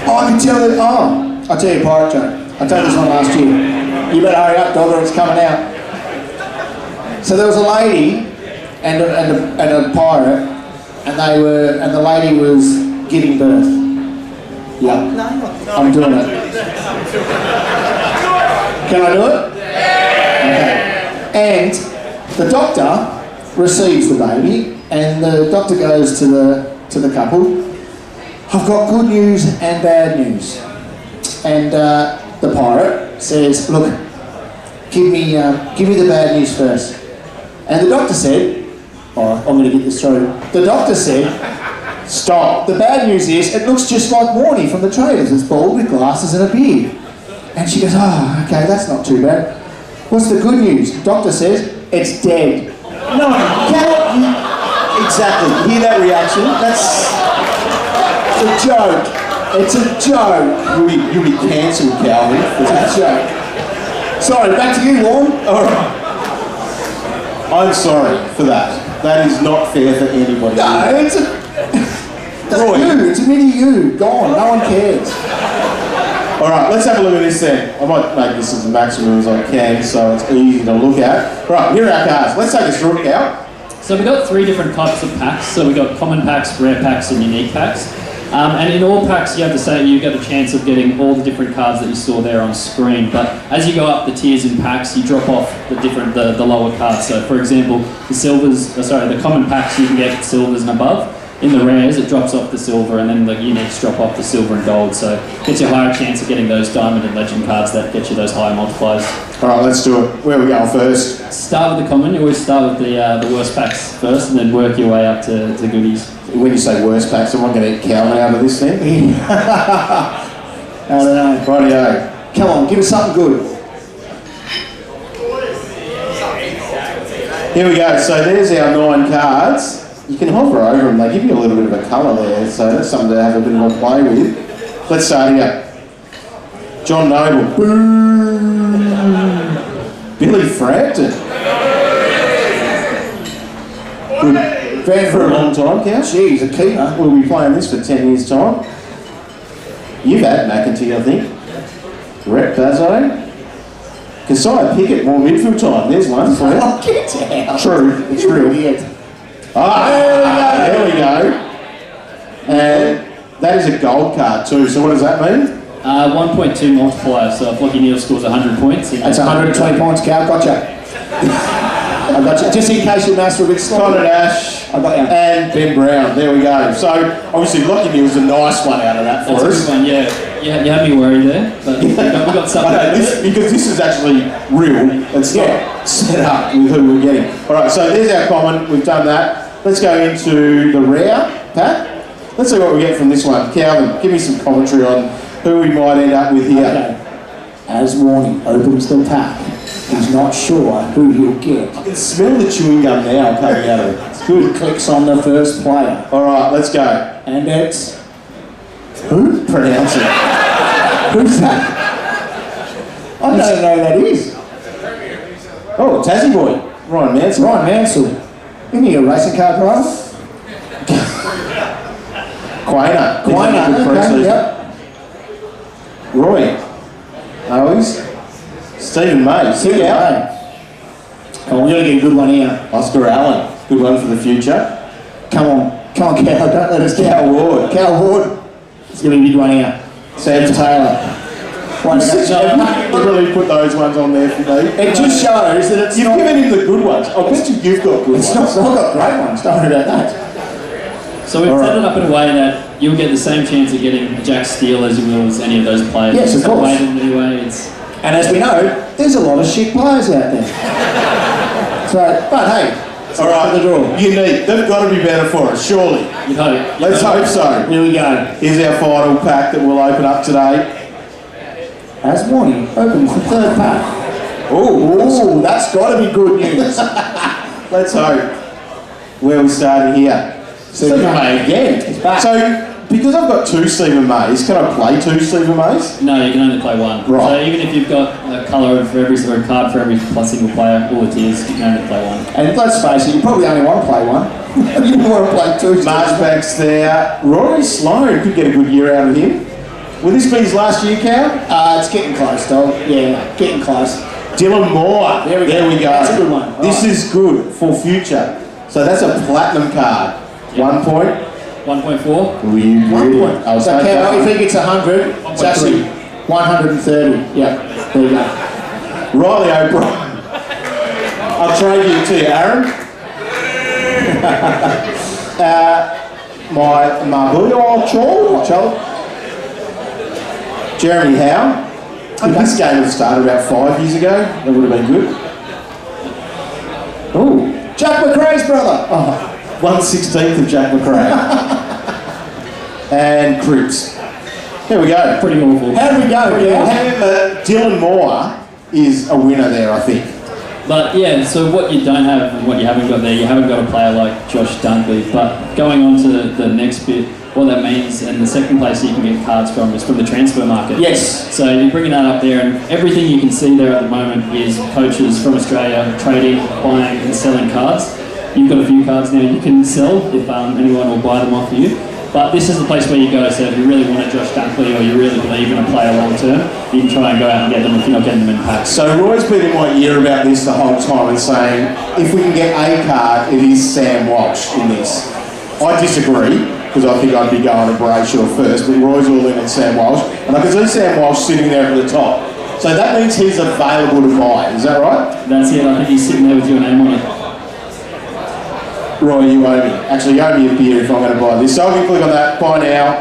Oh, I can tell that. Oh, I'll tell you a pirate joke. I told this one last year. You better hurry up, dog, or it's coming out. So there was a lady and a pirate, and the lady was giving birth. Yeah, I'm doing it. Can I do it? Okay. And the doctor receives the baby, and the doctor goes to the couple. I've got good news and bad news. And the pirate says, look, give me the bad news first. And the doctor said, oh, I'm going to get this through. The doctor said, stop. The bad news is, it looks just like Morty from the trailers. It's bald with glasses and a beard. And she goes, oh, okay, that's not too bad. What's the good news? The doctor says, it's dead. No, exactly. You hear that reaction? That's... It's a joke. It's a joke. You'll be cancelled, Calvin. It's a joke. Sorry, back to you, Warren. All right. I'm sorry for that. That is not fair for anybody. No, it's a... That's Roy. you. It's a mini you. Gone. No one cares. All right, let's have a look at this then. I might make this as maximum as I can so it's easy to look at. Right, here are our cards. Let's take a through, Cal. So we've got 3 different types of packs. So we've got common packs, rare packs, and unique packs. And in all packs, you have the same. You get a chance of getting all the different cards that you saw there on screen. But as you go up the tiers in packs, you drop off the lower cards. So for example, the common packs you can get silvers and above. In the rares, it drops off the silver, and then the uniques drop off the silver and gold. So it gets you a higher chance of getting those diamond and legend cards that get you those higher multipliers. All right, let's do it. Where are we going first? Start with the common. You always start with the worst packs first, and then work your way up to goodies. When you say worst packs, am I going to get Calvin out of this then? I don't know. Rightio. Come on, give us something good. Here we go. So there's our 9 cards. you can hover over them. They give you a little bit of a colour there, so that's something to have a bit of a play with. Let's start here. John Noble. Billy Frampton. Good fan for a long time, Cal. Jeez, a keeper. We'll be playing this for 10 years' time. You've had McEntee, I think. Rhett Bazzo. Keziah Pickett, more midfield time. There's one for you. Oh, get out. True, it's real. There we go. And that is a gold card too. So what does that mean? 1.2 multiplier, so if Lockie Neal scores 100 points... That's 120 points, Cal. Gotcha. I got you. Just in case your master a bit slow. Connor Nash. I got you. And Ben Brown. There we go. So obviously Lockie Neal's a nice one out of that for That's us. a good one, yeah. You had me worried there, but we got something. Because this is actually real. It's not set up with who we're getting. All right, so there's our comment. We've done that. Let's go into the rare, Pat. Let's see what we get from this one. Calvin, give me some commentary on who we might end up with here. Okay. As Warning opens the pack, he's not sure who he'll get. I can smell the chewing gum now coming out of it. It's good. He clicks on the first player. All right, let's go. And it's... Who? Pronounce it. Who's that? I don't know who that is. Oh, Tassie boy. Ryan Mansell. Ryan Mansell. Isn't he a racing car driver? Quainer. Quainer. Okay, yep. Roy. Owies. Stephen May. Here we go. Come on, we're going to get a good one here. Oscar Allen. Good one for the future. Come on, Cal. Don't let us down. Cal Ward. Cal Ward. It's going to be a big one here. Sam Taylor. One to You really put those ones on there for me. It just shows that it's You've not... given him the good ones. I bet you've got good It's ones. not got great ones. Don't worry about that. So we've set it up in a way that you'll get the same chance of getting Jack Steele as you will as any of those players. Yes, of It's not course. weighted in any way. It's... And as we know, there's a lot of shit players out there. So, but hey, All right, the draw. Unique. They've got to be better for us, surely. You'd hope. Let's hope so. Here we go. Here's our final pack that we'll open up today. As Warning opens the third pack. Oh, That's got to be good news. let's hope. Where are we starting here? Stephen May again. He's back. So, because I've got two Stephen Mays, can I play two Stephen Mays? No, you can only play one. Right. So even if you've got a colour for every or a card for every single player, all it is, you can only play one. And let's face it, you probably only want to play one. You want to play two. Marchbank's there. Rory Sloan could get a good year out of him. Will this be his last year, Cal? It's getting close, though. Yeah, getting close. Dylan Moore. There we go. That's a good one. This is good for future. So that's a platinum card. Yep. 1 point. 1.4. Will you 1 really? point. I'll So take Cal, that. if he gets 100, it's actually 130. Yeah, there you go. Riley O'Brien. I'll trade you to you, Aaron. My Mabuyo Chol. Jeremy Howe. If this game had started about 5 years ago, that would have been good. Oh, Jack McRae's brother. Oh, 1/16th of Jack McRae. And Cripps. There we go. Pretty awful. how do we go, Cal? However, Dylan Moore is a winner there, I think. But yeah, so what you don't have and what you haven't got there, you haven't got a player like Josh Dunkley. But going on to the next bit, what that means, and the second place you can get cards from is from the transfer market. Yes. So you're bringing that up there, and everything you can see there at the moment is coaches from Australia trading, buying and selling cards. You've got a few cards now you can sell if anyone will buy them off you. But this is the place where you go, so if you really want a Josh Dunkley or you really believe in a player long term, you can try and go out and get them if you're not getting them in packs. So Roy's been in my ear about this the whole time and saying, if we can get a card, it is Sam Walsh in this. I disagree, because I think I'd be going to Brayshaw first, but Roy's all in on Sam Walsh, and I can see Sam Walsh sitting there at the top. So that means he's available to buy, is that right? That's it, I think he's sitting there with your name on it. Roy, you owe me. Actually, you owe me a beer if I'm going to buy this. So I can click on that, buy now.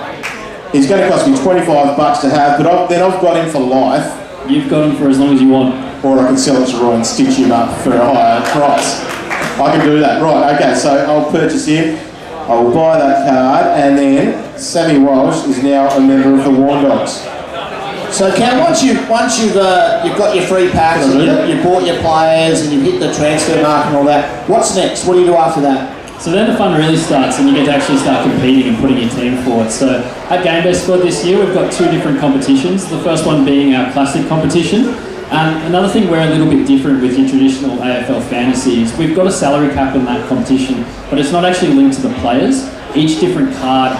It's going to cost me $25 to have, but then I've got him for life. You've got him for as long as you want. Or I can sell it to Roy and stitch him up for a higher price. I can do that. Right, okay, so I'll purchase him. I will buy that card, and then Sammy Walsh is now a member of the Warn Dogs. So Cam, once you've got your free packs and you bought your players and you hit the transfer market and all that, what's next? What do you do after that? So then the fun really starts and you get to actually start competing and putting your team forward. So at Game Day Squad this year, we've got 2 different competitions. The first one being our classic competition. Another thing we're a little bit different with your traditional AFL fantasy is we've got a salary cap in that competition, but it's not actually linked to the players. Each different card,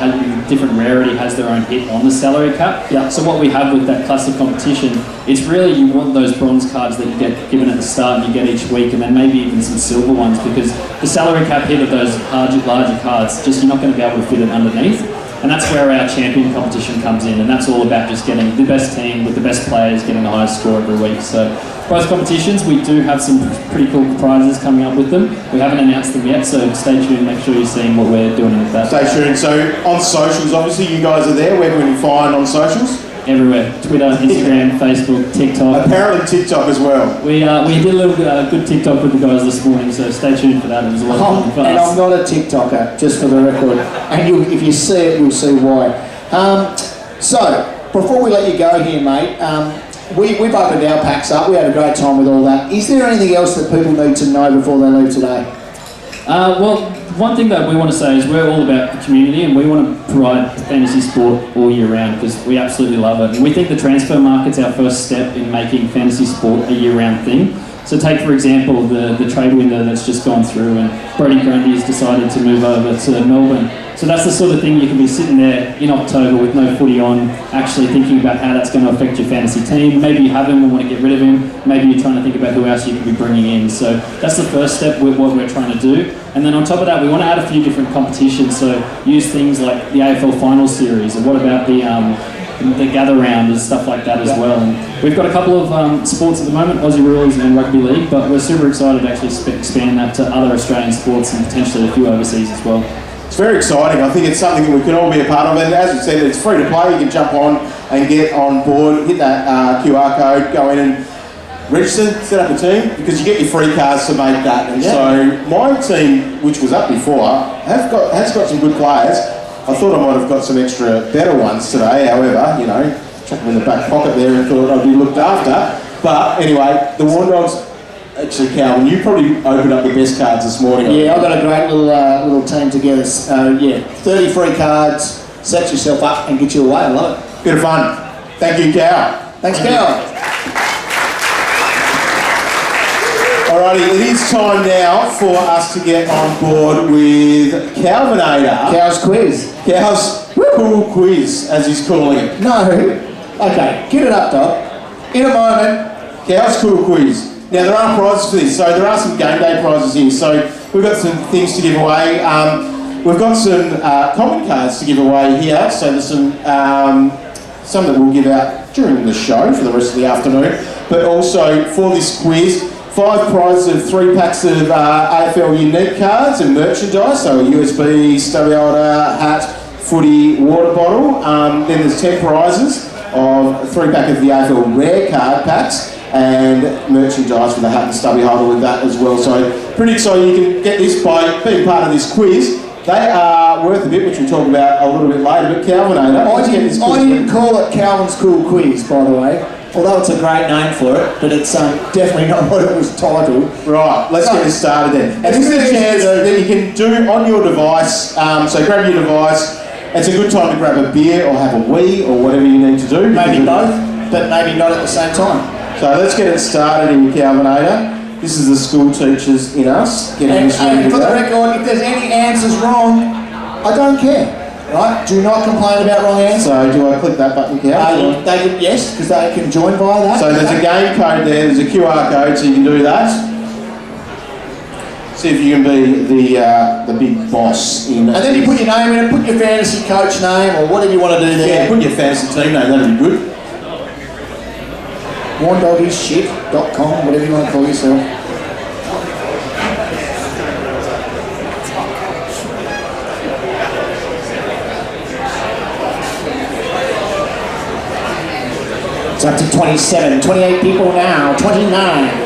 different rarity, has their own hit on the salary cap. Yeah. So what we have with that classic competition, it's really you want those bronze cards that you get given at the start and you get each week, and then maybe even some silver ones, because the salary cap hit of those larger cards, just you're not going to be able to fit it underneath. And that's where our champion competition comes in, and that's all about just getting the best team with the best players, getting the highest score every week. So both competitions, we do have some pretty cool prizes coming up with them. We haven't announced them yet, so stay tuned, make sure you're seeing what we're doing with that. Stay tuned. So on socials, obviously you guys are there. Where can we find on socials? Everywhere. Twitter, Instagram, Facebook, TikTok. Apparently TikTok as well. We did a little good TikTok with the guys this morning, so stay tuned for that. It was a lot of fun. And I'm not a TikToker, just for the record. And if you see it, you'll see why. So, before we let you go here, mate, we've opened our packs up. We had a great time with all that. Is there anything else that people need to know before they leave today? Well, one thing that we want to say is we're all about the community, and we want to provide fantasy sport all year round because we absolutely love it. And we think the transfer market's our first step in making fantasy sport a year-round thing. So take, for example, the trade window that's just gone through, and Brody Grundy's decided to move over to Melbourne. So that's the sort of thing you can be sitting there in October with no footy on, actually thinking about how that's going to affect your fantasy team. Maybe you have him and want to get rid of him. Maybe you're trying to think about who else you could be bringing in. So that's the first step with what we're trying to do. And then on top of that, we want to add a few different competitions. So use things like the AFL Final Series, or what about the gather round and stuff like that as well. And we've got a couple of sports at the moment, Aussie Rules and Rugby League, but we're super excited to actually expand that to other Australian sports and potentially a few overseas as well. It's very exciting. I think it's something that we can all be a part of. And as we said, it's free to play. You can jump on and get on board, hit that QR code, go in and register, set up a team, because you get your free cards to make that. And so my team, which was up before, has got some good players. I thought I might have got some extra better ones today. However, you know, chuck them in the back pocket there and thought I'd be looked after. But anyway, the Warn Dogs. Actually, Calvin, you probably opened up the best cards this morning. Yeah, I've got a great little team together. 30 free cards, set yourself up and get you away. I love it. Bit of fun. Thank you, Cal. Thanks, Cal. Alrighty, it is time now for us to get on board with Calvinator. Cal's quiz. Cal's cool quiz, as he's calling it. No. Okay, get it up, Doc. In a moment. Cal's cool quiz. Now, there are prizes for this, so there are some game day prizes here. So we've got some things to give away. We've got some comment cards to give away here. So there's some that we'll give out during the show for the rest of the afternoon. But also for this quiz, 5 prizes of 3 packs of AFL unique cards and merchandise. So a USB, stubby holder, hat, footy, water bottle. Then there's 10 prizes of 3 pack of the AFL rare card packs, and merchandise with a hat and stubby holder with that as well. So pretty exciting. You can get this by being part of this quiz. They are worth a bit, which we'll talk about a little bit later. But Calvinator, I didn't call it Calvin's Cool Quiz, by the way. Although it's a great name for it, but it's definitely not what it was titled. Right, let's get this started then. And this is a chance that you can do on your device. So grab your device. It's a good time to grab a beer or have a wee or whatever you need to do. Maybe both, but maybe not at the same time. So let's get it started in Calvinator. This is the school teachers in us getting this ready to for the go. record, if there's any answers wrong, I don't care. Right? Do not complain about wrong answers. So do I click that button, Cal? Yes, because they can join via that. So there's a game code there, there's a QR code, so you can do that. See if you can be the big boss in. And then you put your name in it, put your fantasy coach name or whatever you want to do there. Yeah, put your fantasy team name, that'd be good. WarndoggyShit.com, whatever you want to call yourself. It's up to 27, 28 people now, 29.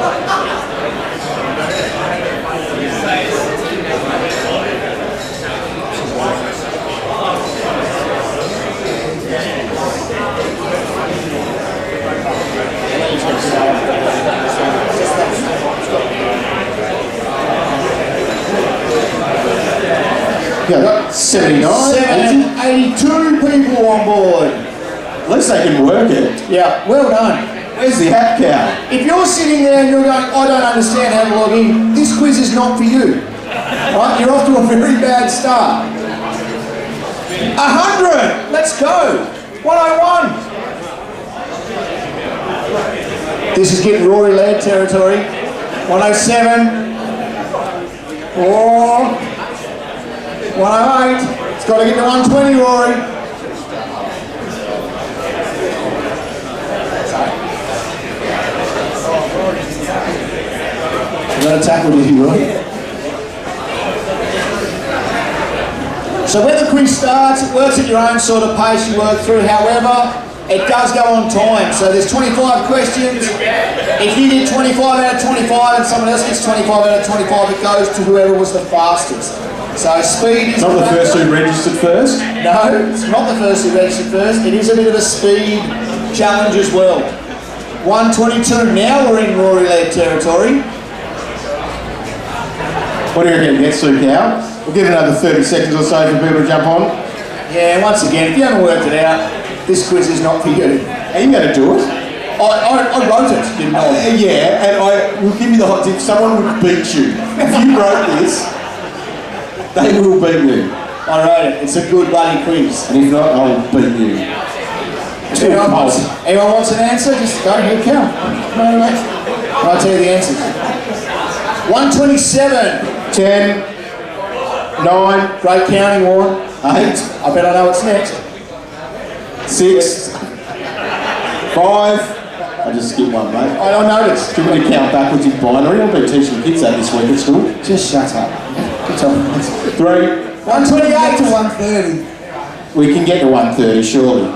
Yeah, 79, 82 people on board. At least they can work it. Yeah, well done. Where's the hat cow? If you're sitting there and you're going, I don't understand how to log in, this quiz is not for you. Right? You're off to a very bad start. 100! Let's go! 101! This is getting Rory-led territory. 107. 4. 108. It's got to get to 120, Rory. You got to tackle, did you, Rory? So when the quiz starts, it works at your own sort of pace you work through. However, it does go on time. So there's 25 questions. If you get 25 out of 25 and someone else gets 25 out of 25, it goes to whoever was the fastest. So speed is... Not the first who registered first? No, it's not the first who registered first. It is a bit of a speed challenge as well. 122. Now we're in Rory-led territory. What do you reckon it gets to, Cow? We'll give it another 30 seconds or so for people to jump on. Yeah, once again, if you haven't worked it out, this quiz is not for you. Are you going to do it? I wrote it, didn't I? Yeah, and I will give you the hot tip. Someone would beat you. If you wrote this, they will beat you. I wrote it. It's a good bloody quiz. And if not, I'll beat you. Anyone wants an answer? Just go, here, come. No, mate. I'll tell you the answers. 127. 10, 9, Great counting, Warren. 8, I bet I know what's next. 6, 5. I just skipped one, mate. I noticed. Do you want me to count backwards in binary? I've been teaching kids that this week at school. Just shut up. Good time. 3. 128 to 130. We can get to 130, surely.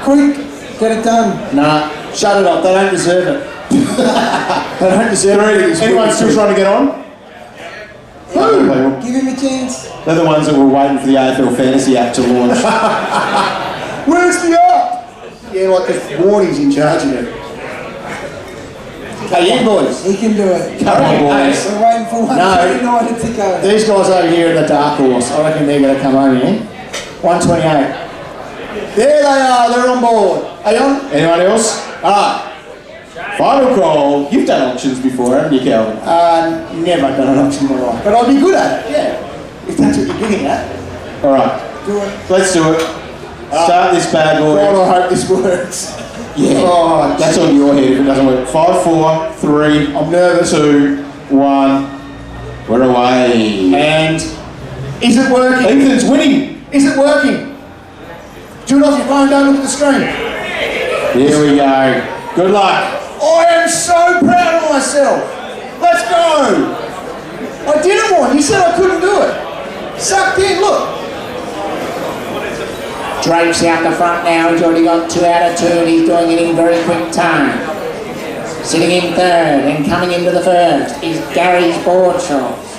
Quick, get it done. Nah, shut it off. They don't deserve it. They don't deserve it. Anyone still trying to get on? Who? Give him a chance. They're the ones that were waiting for the AFL Fantasy app to launch. Where's the app? Yeah, like if Warnie's in charge of it. Hey, you boys. He can do it. Come on, boys. We're waiting for 129 to tick over. These guys over here are the dark horse. I reckon they're going to come over here. 128. There they are. They're on board. Are you on? Anyone else? Alright. Final call. You've done auctions before, haven't you, Calvin? Never done an auction in my life. But I'd be good at it, yeah. If that's what you're getting at. Alright. Do it. Let's do it. Start this bad boy. God, I hope this works. Yeah. Oh, that's on your head if it doesn't work. 5, 4, 3, I'm nervous. 2, 1. We're away. And is it working? Ethan's winning. Is it working? Do it off your phone, don't look at the screen. Here we go. Good luck. I am so proud of myself. Let's go. I didn't want. You said I couldn't do it. Sucked in, look. Drake's out the front now. He's already got 2 out of 2 and he's doing it in very quick time. Sitting in third and coming into the first is Gary's board shorts.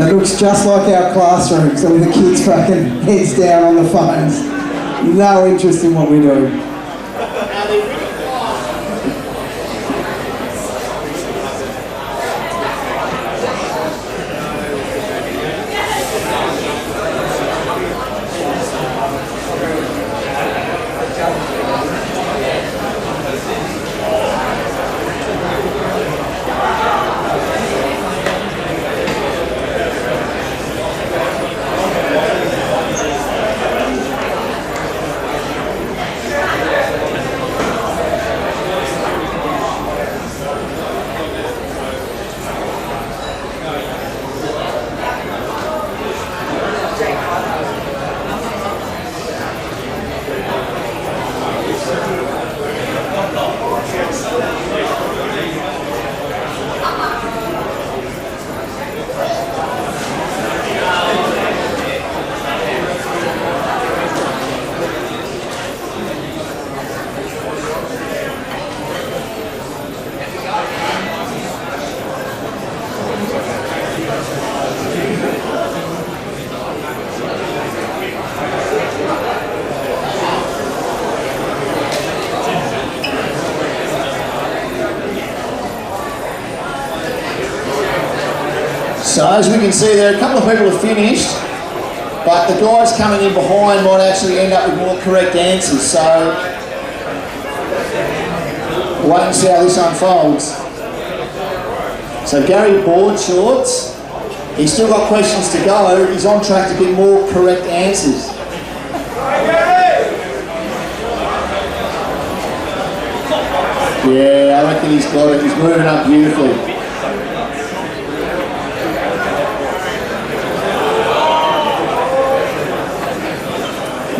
It looks just like our classrooms, with the kids fucking heads down on the phones. No interest in what we do. So as we can see there, a couple of people have finished, but the guys coming in behind might actually end up with more correct answers. So we'll wait and see how this unfolds. So Gary Boardshorts, he's still got questions to go. He's on track to get more correct answers. Yeah, I reckon he's got it. He's moving up beautifully.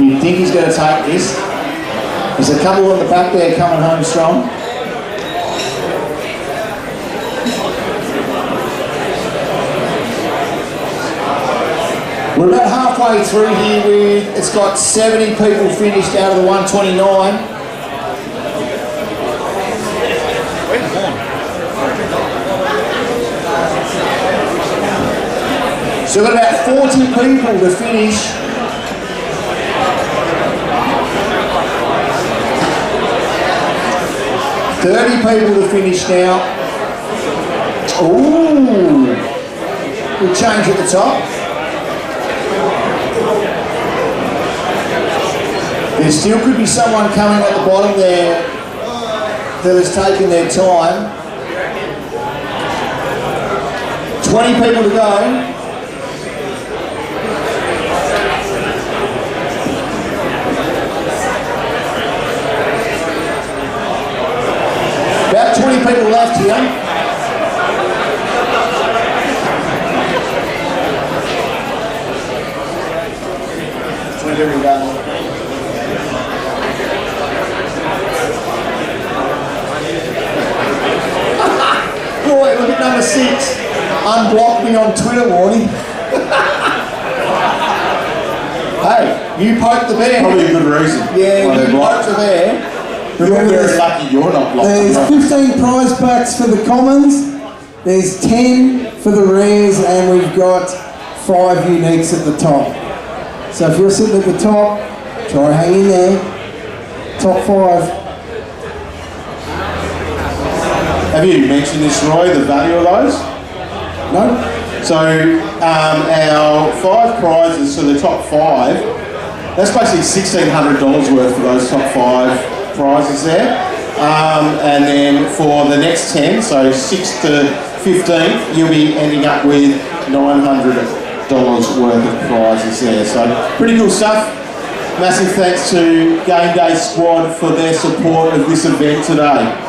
You think he's going to take this? There's a couple on the back there coming home strong. We're about halfway through here with, it's got 70 people finished out of the 129. So we've got about 40 people to finish. $30 people to finish now. Ooh, we'll change at the top. There still could be someone coming at the bottom there that has taken their time. 20 people to go. About 20 people left here. Here we go. Boy, look at number 6. Unblock me on Twitter, Warnie. Hey, you poked the bear. Probably a good reason. Yeah, you poked the bear. You're very lucky you're not blocked. There's 15 prize packs for the commons, there's 10 for the rares, and we've got 5 uniques at the top. So if you're sitting at the top, try hang in there. Top 5. Have you mentioned this, Roy, the value of those? No? So our 5 prizes, so the top 5, that's basically $1,600 worth for those top 5 prizes there. And then for the next 10, so 6 to 15, you'll be ending up with $900 worth of prizes there. So pretty cool stuff. Massive thanks to Game Day Squad for their support of this event today.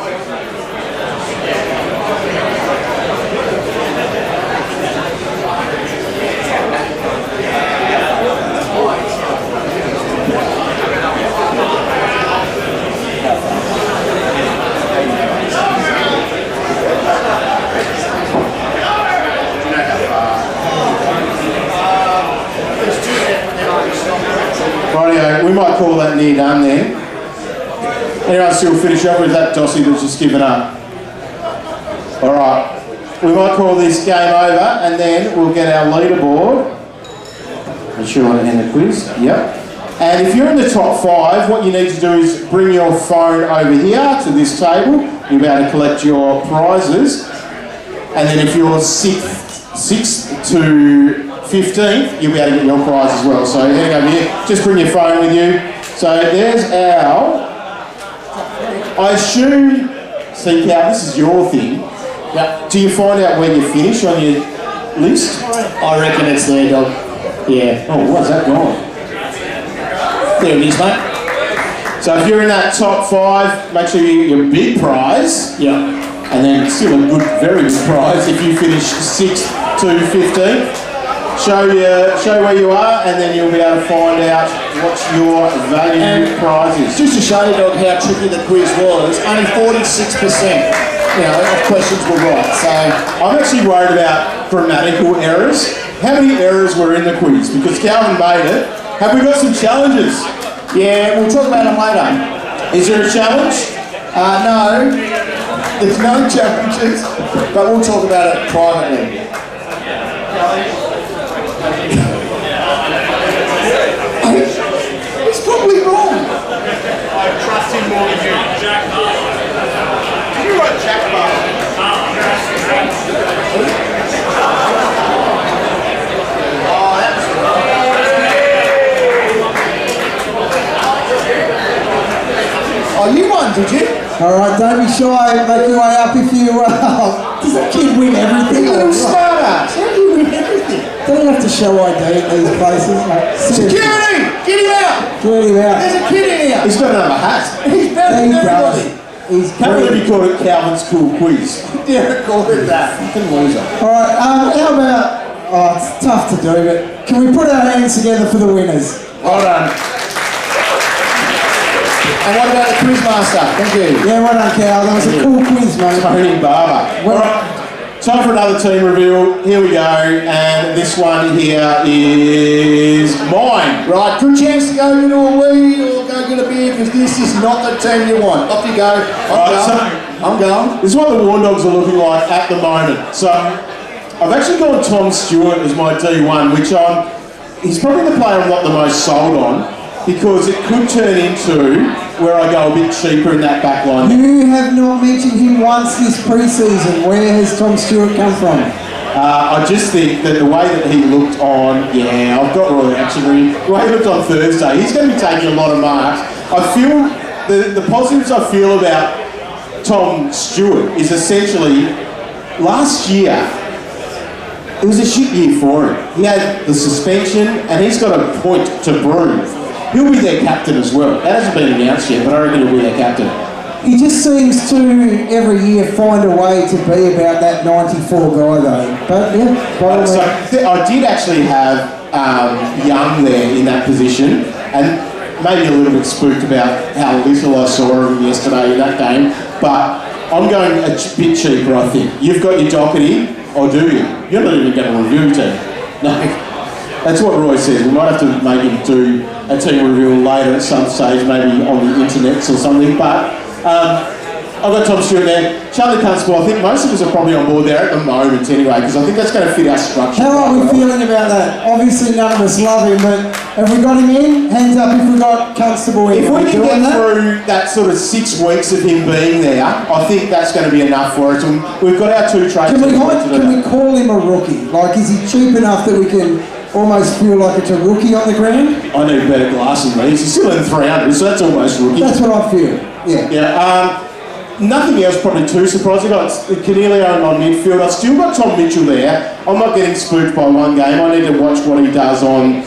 Rightio, we might call that near done then. Anyone still finish up, or is that Dossie that's just given up? Alright, we might call this game over, and then we'll get our leaderboard. Make sure I end the quiz. Yep. And if you're in the top 5, what you need to do is bring your phone over here to this table. You'll be able to collect your prizes. And then if you're 6th to 15th, you'll be able to get your prize as well. So heading over here, just bring your phone with you. So there's our... I assume, see Cal, this is your thing. Yep. Do you find out where you finish on your list? I reckon it's there, dog. Yeah. Oh, what's that gone? There it is, mate. So if you're in that top 5, make sure you get your big prize. Yeah. And then still a good, very good prize if you finish 6th to 15th. Show where you are, and then you'll be able to find out what your value prize is. Just to show you, dog, how tricky the quiz was, only 46% of questions were right. So I'm actually worried about grammatical errors. How many errors were in the quiz? Because Calvin made it. Have we got some challenges? yeah, we'll talk about them later. Is there a challenge? No, there's no challenges, but we'll talk about it privately. He's probably wrong. I trust him more than you. Jack Barber. You wrote Jack Barber. Oh, you won, did you? Alright, don't be shy, make your way up if you... does that kid win everything? You little smartass. How do you win everything? Don't have to show ID at these places. Like, seriously. Security! Get him out! Get him out. There's a kid in here. He's got another hat. He's better He than does. everybody. He's Can't believe great. he called it Calvin's Cool Quiz. Yeah, call it that. Fucking loser. Alright, how about... Oh, it's tough to do, but can we put our hands together for the winners? Well done. And what about the quizmaster? Thank you. Yeah, well done, Cal. That was a cool quiz, mate. Tony Barber. Well- Alright, time for another team reveal. Here we go, and this one here is mine. Right, good chance to go into a wee or go get a beer because this is not the team you want. Off you go. I'm going. This is what the Warn Dogs are looking like at the moment. So, I've actually gone Tom Stewart as my D1, which he's probably the player I'm not the most sold on, because it could turn into where I go a bit cheaper in that back line. You have not mentioned him once this pre-season. Where has Tom Stewart come from? I just think that the way that he looked on, I've got Roy actually, the way he looked on Thursday, he's going to be taking a lot of marks. I feel, the positives I feel about Tom Stewart is essentially, last year, it was a shit year for him. He had the suspension, and he's got a point to prove. He'll be their captain as well. That hasn't been announced yet, but I reckon he'll be their captain. He just seems to, every year, find a way to be about that 94 guy, though. But, yeah, by the So way. I did actually have Young there in that position, and maybe a little bit spooked about how little I saw of him yesterday in that game, but I'm going a bit cheaper, I think. You've got your Doherty, or do you? You're not even going to review team. No. That's what Roy says. We might have to make him do a team review later at some stage, maybe on the internet or something, but I've got Tom Stewart there. Charlie Constable, I think most of us are probably on board there at the moment anyway, because I think that's going to fit our structure. How are we quite well. feeling about that? Obviously, none of us love him, but have we got him in? Hands up if we got Constable in. If Are we can doing get that? through that sort of 6 weeks of him being there, I think that's going to be enough for us. And we've got our 2 trades. Can we call him a rookie? Like, is he cheap enough that we can almost feel like it's a rookie on the ground? I need better glass than these. He's still in 300, so that's almost rookie. That's what I feel. Yeah. Yeah. Nothing else probably too surprising. I got Canelio on midfield. I've still got Tom Mitchell there. I'm not getting spooked by one game. I need to watch what he does on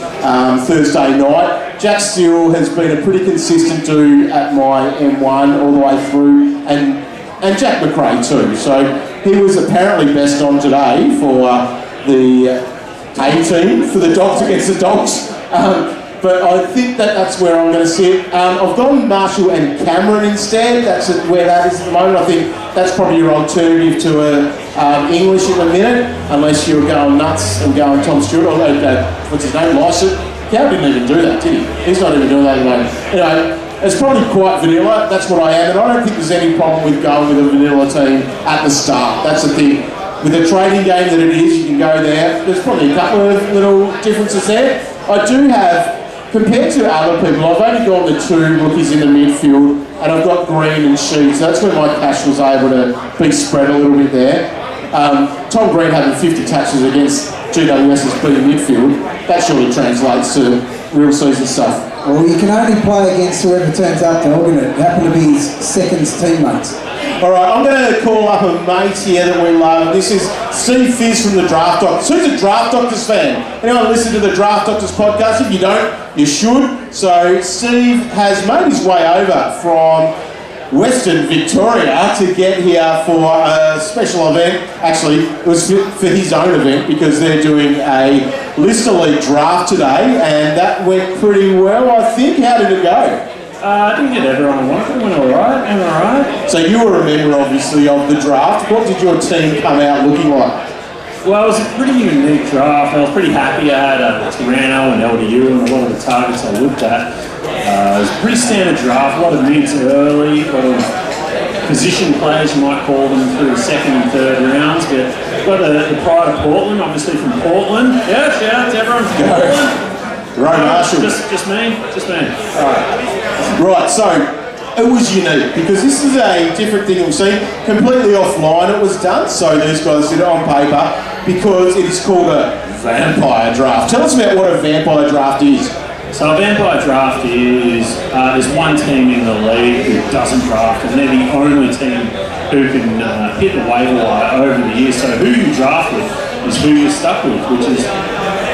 Thursday night. Jack Steele has been a pretty consistent dude at my M1 all the way through, and Jack McRae too. So he was apparently best on today for the A team, for the Dogs against the Dogs. But I think that's where I'm going to sit. I've gone Marshall and Cameron instead. That's where that is at the moment. I think that's probably your alternative to English in a minute, unless you're going nuts and going Tom Stewart or what's his name, Lysett. Cow didn't even do that, did he? He's not even doing that at the moment. Anyway, it's probably quite vanilla. That's what I am, and I don't think there's any problem with going with a vanilla team at the start. That's the thing. with the trading game that it is, you can go there. There's probably a couple of little differences there. I do have, compared to other people, I've only got the 2 rookies in the midfield, and I've got Green and Sheed, so that's where my cash was able to be spread a little bit there. Tom Green having 50 touches against GWS's B midfield, that surely translates to real season stuff. Well, you can only play against whoever turns up, though, and it happened to be his second's teammates. All right, I'm going to call up a mate here that we love. This is Steve Fizz from the Draft Doctors. Who's a Draft Doctors fan? Anyone listen to the Draft Doctors podcast? If you don't, you should. So Steve has made his way over from Western Victoria to get here for a special event. Actually, it was for his own event because they're doing a Lister League draft today, and that went pretty well, I think. How did it go? I didn't get everyone I wanted. It went alright. So you were a member, obviously, of the draft. What did your team come out looking like? Well, it was a pretty unique draft. I was pretty happy. I had Toronto and LDU and a lot of the targets I looked at. It was a pretty standard draft, a lot of mids early, a lot of position players, you might call them, through the 2nd and 3rd rounds. But got the pride of Portland, obviously from Portland. Yeah, shout out to everyone from Portland. Ray Marshall. Just me. All right. Right, so it was unique because this is a different thing we've seen. Completely offline it was done, so these guys did it on paper because it is called a vampire draft. Tell us about what a vampire draft is. So a vampire draft is there's one team in the league who doesn't draft, and they're the only team who can hit the waiver wire over the years. So who you draft with is who you're stuck with, which is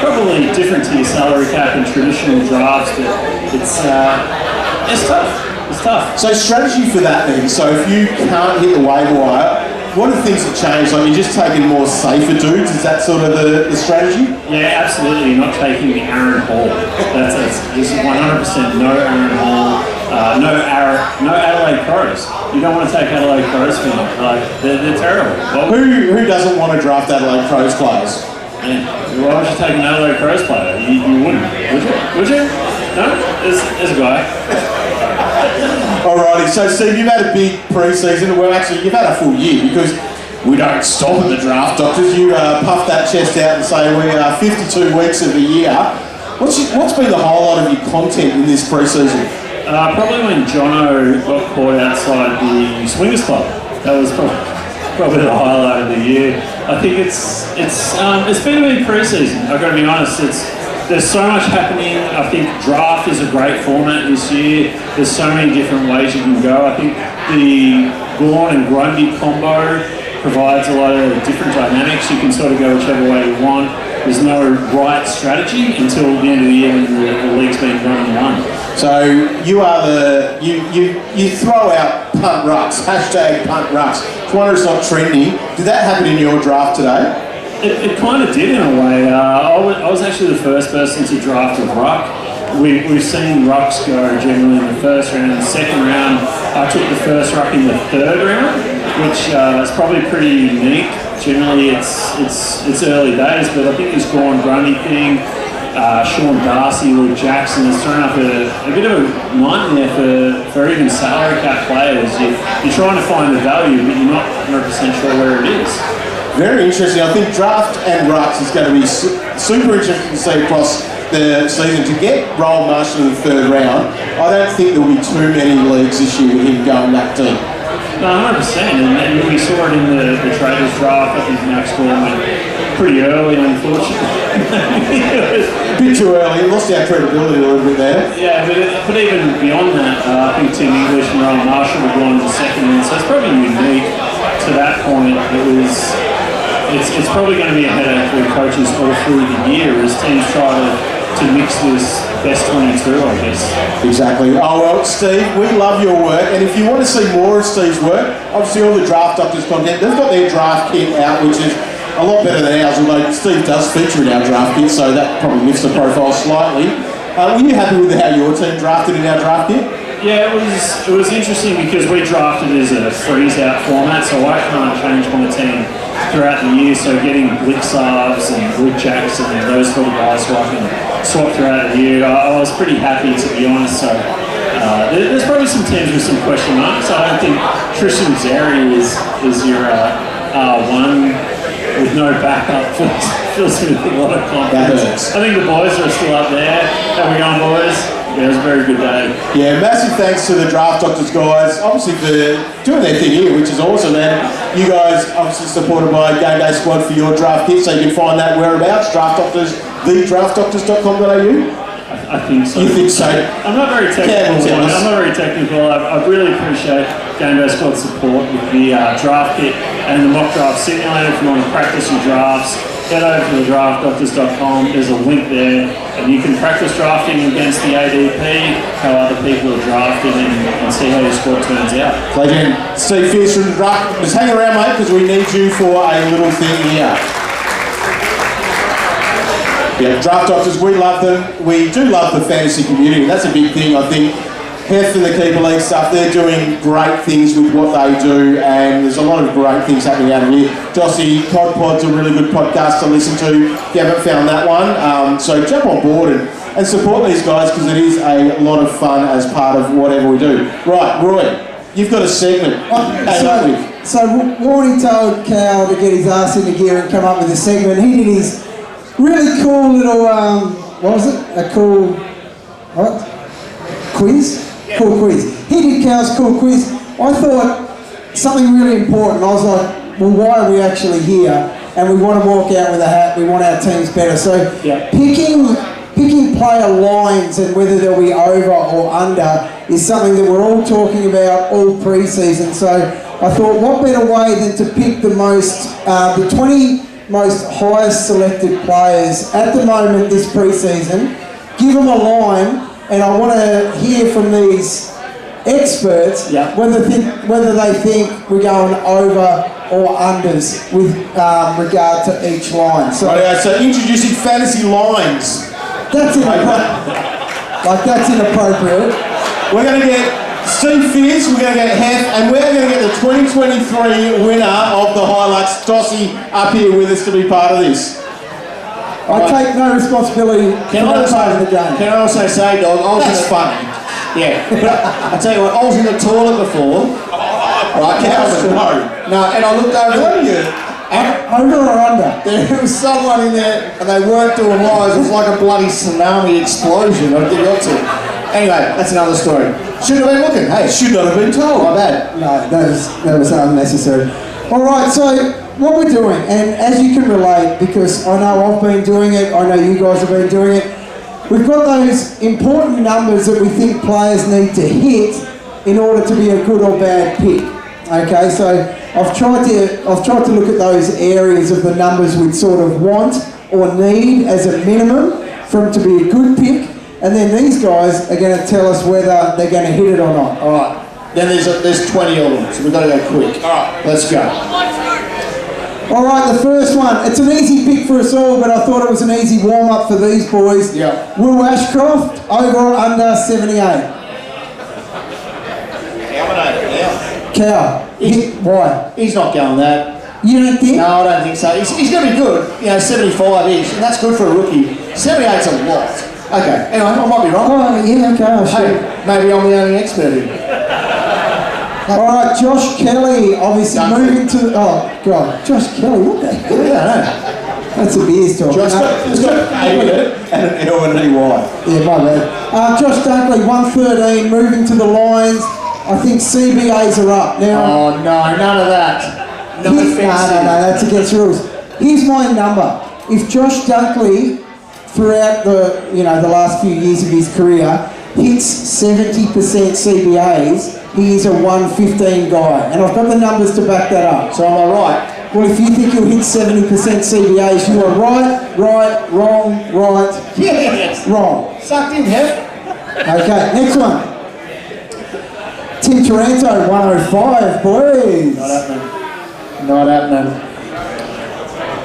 probably different to your salary cap and traditional drafts, but it's tough. So strategy for that then. So if you can't hit the waiver wire, what are the things that change? Like you're just taking more safer dudes? Is that sort of the strategy? Yeah, absolutely. You're not taking the Aaron Hall. That's 100% no Aaron Hall. No Adelaide Crows. You don't want to take Adelaide Crows for them. Like they're terrible. Who doesn't want to draft Adelaide Crows players? Yeah. Why would you take an Adelaide Crows player? You wouldn't. Would you? No? There's a guy. Alrighty, so Steve, you've had a big pre-season. Well, actually, you've had a full year because we don't stop at the Draft Doctors. You puff that chest out and say we are 52 weeks of the year. What's been the highlight of your content in this pre-season? Probably when Jono got caught outside the Swingers Club. That was probably the highlight of the year. I think it's been a big pre-season. I've got to be honest. There's so much happening. I think draft is a great format this year. There's so many different ways you can go. I think the Gawn and Grundy combo provides a lot of different dynamics. You can sort of go whichever way you want. There's no right strategy until the end of the year when the league's been run and won. So you are you throw out punt rucks, hashtag punt rucks. It's wonder it's not trendy. Did that happen in your draft today? It kind of did in a way. I was actually the first person to draft a ruck. We've seen rucks go generally in the first round and the second round. I took the first ruck in the third round, which is probably pretty unique. Generally it's early days, but I think this Gawn Grundy thing, Sean Darcy, Luke Jackson has thrown up a bit of a nightmare for even salary cap players. You're trying to find the value, but you're not 100% sure where it is. Very interesting. I think draft and rucks is going to be super interesting to see across the season. To get Rowan Marshall in the third round, I don't think there'll be too many leagues this year with him going that deep. No, 100%. And we saw it in the traders draft. I think Max Gawn went pretty early, unfortunately. A bit too early. Lost our credibility a little bit there. Yeah, but even beyond that, I think Tim English and Rowan Marshall were going to the second round. So it's probably unique to that point. It's probably going to be a headache for coaches all through the year as teams try to mix this best 22, I guess. Exactly. Oh well, Steve, we love your work, and if you want to see more of Steve's work, obviously all the Draft Doctors content, they've got their draft kit out, which is a lot better than ours, although Steve does feature in our draft kit, so that probably lifts the profile slightly. Were you happy with how your team drafted in our draft kit? Yeah, it was interesting because we drafted as a freeze-out format, so I can't change my team throughout the year, so getting Blixarves and Luke Jackson and those sort of guys who I can swap throughout the year, I was pretty happy, to be honest. So there's probably some teams with some question marks. I don't think Tristan Zeri is your R1 with no backup fills me with a lot of confidence. I think the boys are still up there. How we going, boys? Yeah, it was a very good day. Yeah, massive thanks to the Draft Doctors guys, obviously for doing their thing here, which is awesome, and you guys obviously supported by Game Day Squad for your draft kit, so you can find that whereabouts, Draft Doctors, thedraftdoctors.com.au. I think so. You think so? I'm not very technical. I'm not very technical. I really appreciate Game Day Squad support with the draft kit and the mock draft simulator. If you want to practice your drafts, head over to thedraftdoctors.com. There's a link there, and you can practice drafting against the ADP, how other people are drafting, and see how your squad turns out. Legend. Steve Fierce from the Draft Doctors. Hang around, mate, because we need you for a little thing here. Yeah, Draft Doctors, we love them. We do love the fantasy community. That's a big thing, I think. Hef and the Keeper League stuff, they're doing great things with what they do, and there's a lot of great things happening out here. Jossie, Pod's a really good podcast to listen to if you haven't found that one. So jump on board and support these guys, because it is a lot of fun as part of whatever we do. Right, Roy, you've got a segment. So Warnie told Cal to get his ass into gear and come up with a segment. He did his really cool little, what was it? A cool, what? Quiz? Yeah. Cool quiz. He did Cal's cool quiz. I thought something really important. I was like, well, why are we actually here? And we want to walk out with a hat. We want our teams better. So picking player lines and whether they'll be over or under is something that we're all talking about all pre-season. So I thought, what better way than to pick the 20 most highest selected players at the moment this pre-season, give them a line, and I want to hear from these experts whether they think we're going over or unders with regard to each line. So, so introducing fantasy lines. That's inappropriate. We're going to get Steve Fierce, we're going to get Hef, and we're going to get the 2023 winner of the highlights, Jossie, up here with us to be part of this. I take no responsibility for that part of the game. Can I also say, dog, That's funny. Yeah, but I tell you what, I was in the toilet before. Right, No, and I looked over. Over or under? There was someone in there, and they weren't doing lies. It was like a bloody tsunami explosion. I did not to. Anyway, that's another story. Should have been looking. Hey, should not have been told. My bad. No, that was unnecessary. All right, so what we're doing, and as you can relate, because I know I've been doing it, I know you guys have been doing it, we've got those important numbers that we think players need to hit in order to be a good or bad pick. Okay, so I've tried to look at those areas of the numbers we'd sort of want or need as a minimum for them to be a good pick, and then these guys are going to tell us whether they're going to hit it or not. All right. Then there's 20 of them, so we've got to go quick. All right, let's go. All right, the first one. It's an easy pick for us all, but I thought it was an easy warm-up for these boys. Yeah. Will Ashcroft, over or under 78? Cow. Why? He's not going that. You don't think? No, I don't think so. He's going to be good. 75-ish, and that's good for a rookie. 78's a lot. Okay, anyway, I might be wrong. Oh, yeah, okay, Hey, maybe I'm the only expert here. All right, Josh Kelly, obviously moving to... Oh, God. Josh Kelly, what the hell? I don't know. That's a beers talk. It's got A in it and an L and an EY. Yeah, my bad. Josh Dunkley, 113, moving to the Lions. I think CBAs are up now. Oh, no, none of that. No, that's against rules. Here's my number. If Josh Dunkley, throughout the last few years of his career, hits 70% CBAs, he is a 115 guy. And I've got the numbers to back that up. So am I right? Well, if you think you'll hit 70% CBAs, you are right, wrong, Yes. wrong. Sucked in, Hef. Okay, next one. Tim Taranto, 105, boys. Not happening.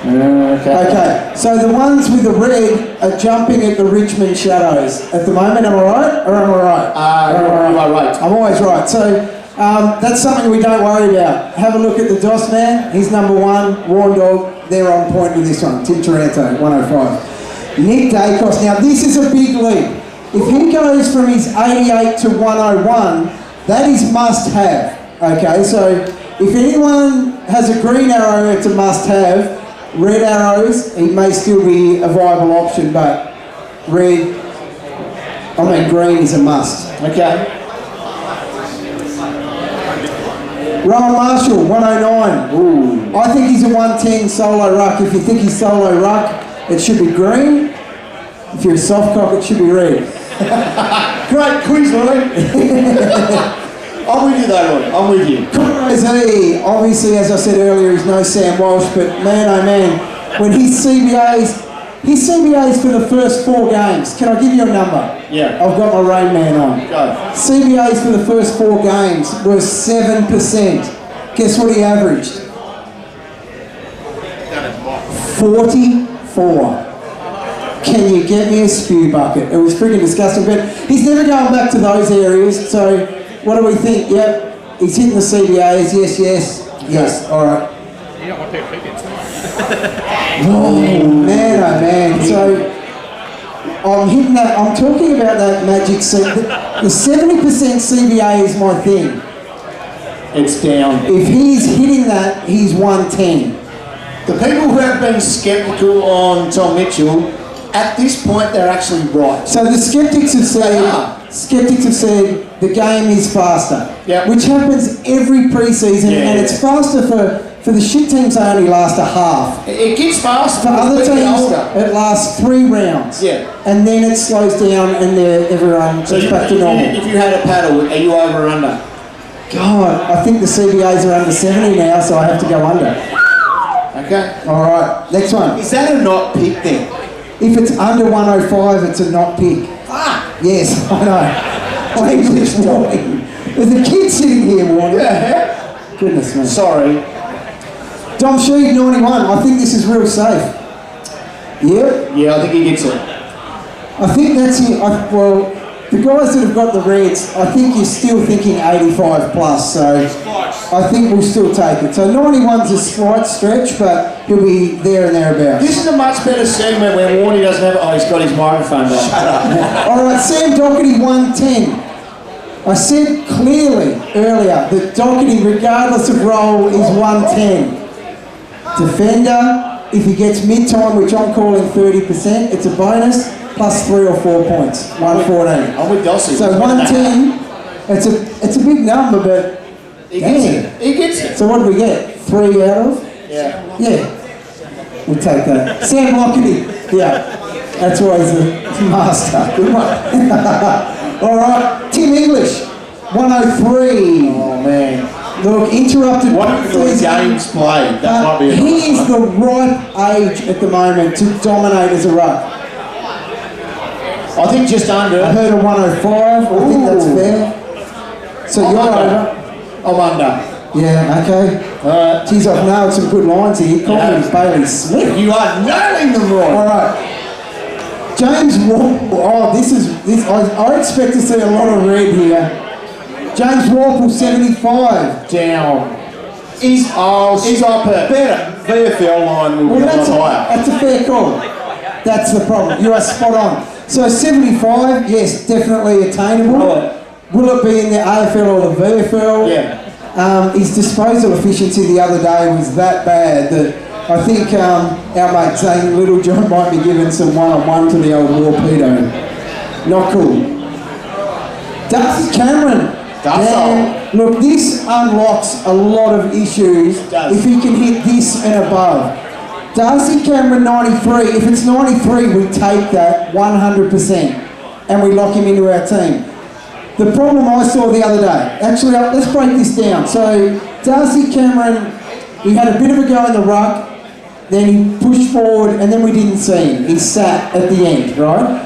Okay, so the ones with the red are jumping at the Richmond Shadows. At the moment, am I right or am I right? You're right. I'm always right. So that's something we don't worry about. Have a look at the DOS man. He's number one. Warn Dog, they're on point with this one. Tim Taranto, 105. Nick Dacos. Now, this is a big leap. If he goes from his 88 to 101, that is must-have. Okay, so if anyone has a green arrow, it's a must-have. red arrows, he may still be a viable option, but green is a must. Okay. Rowan Marshall, 109. Ooh. I think he's a 110 solo ruck. If you think he's solo ruck, it should be green. If you're a soft cock, it should be red. Great quiz, Lloyd. I'm with you though, Lloyd. I'm with you. Rosie, obviously, as I said earlier, he's no Sam Walsh, but man, oh man, when his CBAs for the first 4 games, can I give you a number? Yeah. I've got my Rain Man on. Go. CBAs for the first 4 games were 7%. Guess what he averaged? 44. Can you get me a spew bucket? It was freaking disgusting, but he's never going back to those areas, so what do we think? Yep, he's hitting the CBAs, yes, alright. You don't want people picking. Oh man, so I'm hitting that, I'm talking about that magic set. The 70% CBA is my thing. It's down. If he's hitting that, he's 110. The people who have been sceptical on Tom Mitchell, at this point they're actually right. So the skeptics have said the game is faster, Yep. which happens every pre-season, and it's faster for the shit teams. They only last a half. It gets faster. For other It's teams, older. it lasts 3 rounds. Yeah. And then it slows down, and everyone So gets back to normal. if you had a paddle, are you over or under? God, I think the CBAs are under 70 now, so I have to go under. Okay. All right, next one. Is that a not pick then? If it's under 105, it's a not pick. Ah! Yes, I know. My English warning. There's a kid sitting here warning. Yeah. Goodness me. Sorry. Dom Sheed, 91. I think this is real safe. Yep. Yeah, I think he gets it. I think that's it. Well, the guys that have got the Reds, I think you're still thinking 85 plus, so I think we'll still take it. So 91's a slight stretch, but he'll be there and thereabouts. This is a much better segment where Warney doesn't have. Oh, he's got his microphone on. Shut up. All right, Sam Doherty, 110. I said clearly earlier that Doherty, regardless of role, is 110. Defender, if he gets mid-time, which I'm calling 30%, it's a bonus, plus 3 or 4 points, 114. I'm with Dossie. So 110, it's a big number, but He gets it. He gets it. So what do we get? 3 out of? Yeah. Yeah. We'll take that. Sam Lockety. Yeah. That's why he's a master. Good one. All right. Tim English. 103. Oh man. Look, interrupted. What for the games played? That might be a He nice is one. the right age at the moment to dominate as a ruck. I think just under. I heard a 105. I think that's fair. So I'm you're under. over. I'm under. Yeah, okay. Geez, I've nailed some good lines here. He called me Bailey Smith. You are nailing them All right. right. James Warple. Oh, this. I expect to see a lot of red here. James Warple, 75. Down. He's up it. Better. VFL line will Well, be a lot higher. that's a fair call. That's the problem. You are spot on. So 75, yes, definitely attainable. Right. Will it be in the AFL or the VFL? Yeah. His disposal efficiency the other day was that bad that I think our mate Zane Littlejohn might be giving some one-on-one to the old Warpedo. Not cool. Darcy Cameron. Damn. Look, this unlocks a lot of issues if he can hit this and above. Darcy Cameron 93. If it's 93, we take that 100% and we lock him into our team. The problem I saw the other day, actually, let's break this down. So, Darcy Cameron, he had a bit of a go in the ruck, then he pushed forward, and then we didn't see him. He sat at the end, right?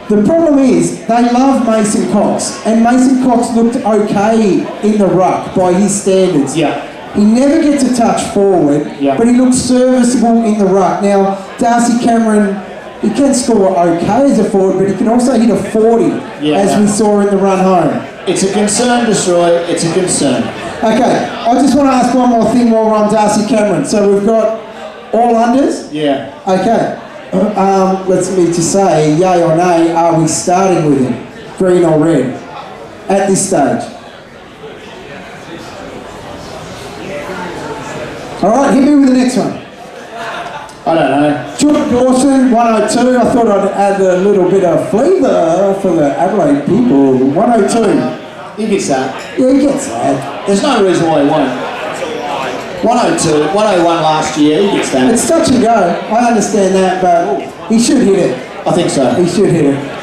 The problem is, they love Mason Cox, and Mason Cox looked okay in the ruck by his standards. Yeah. He never gets a touch forward, but he looks serviceable in the ruck. Now, Darcy Cameron, he can score okay as a forward, but he can also hit a 40, as we saw in the run home. It's a concern, Destroy. It's a concern. Okay, I just want to ask one more thing while we're on Darcy Cameron. So we've got all unders? Yeah. Okay. Let's me just say, yay or nay, are we starting with him? Green or red? At this stage. All right, hit me with the next one. I don't know. John Dawson, 102. I thought I'd add a little bit of flavour for the Adelaide people. 102. He gets that. Yeah, he gets that. There's no reason why he won't. 102, 101 last year, he gets that. It's touch and go. I understand that, but he should hit it. I think so. He should hit it.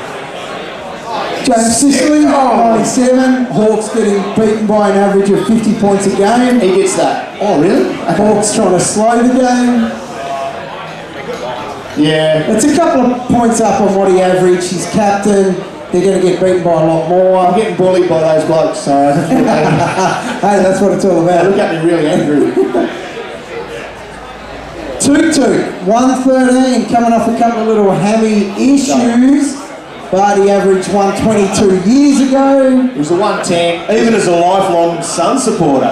James Sicily, 97. Hawks getting beaten by an average of 50 points a game. He gets that. Oh, really? Hawks trying to slow the game. Yeah. It's a couple of points up on what he averaged. He's captain. They're going to get beaten by a lot more. I'm getting bullied by those blokes, so Hey, that's what it's all they about. look at me really angry. Toot 113, coming off a couple of little hammy issues, but he averaged 122 years ago. It was a 110. Even as a lifelong Sun supporter.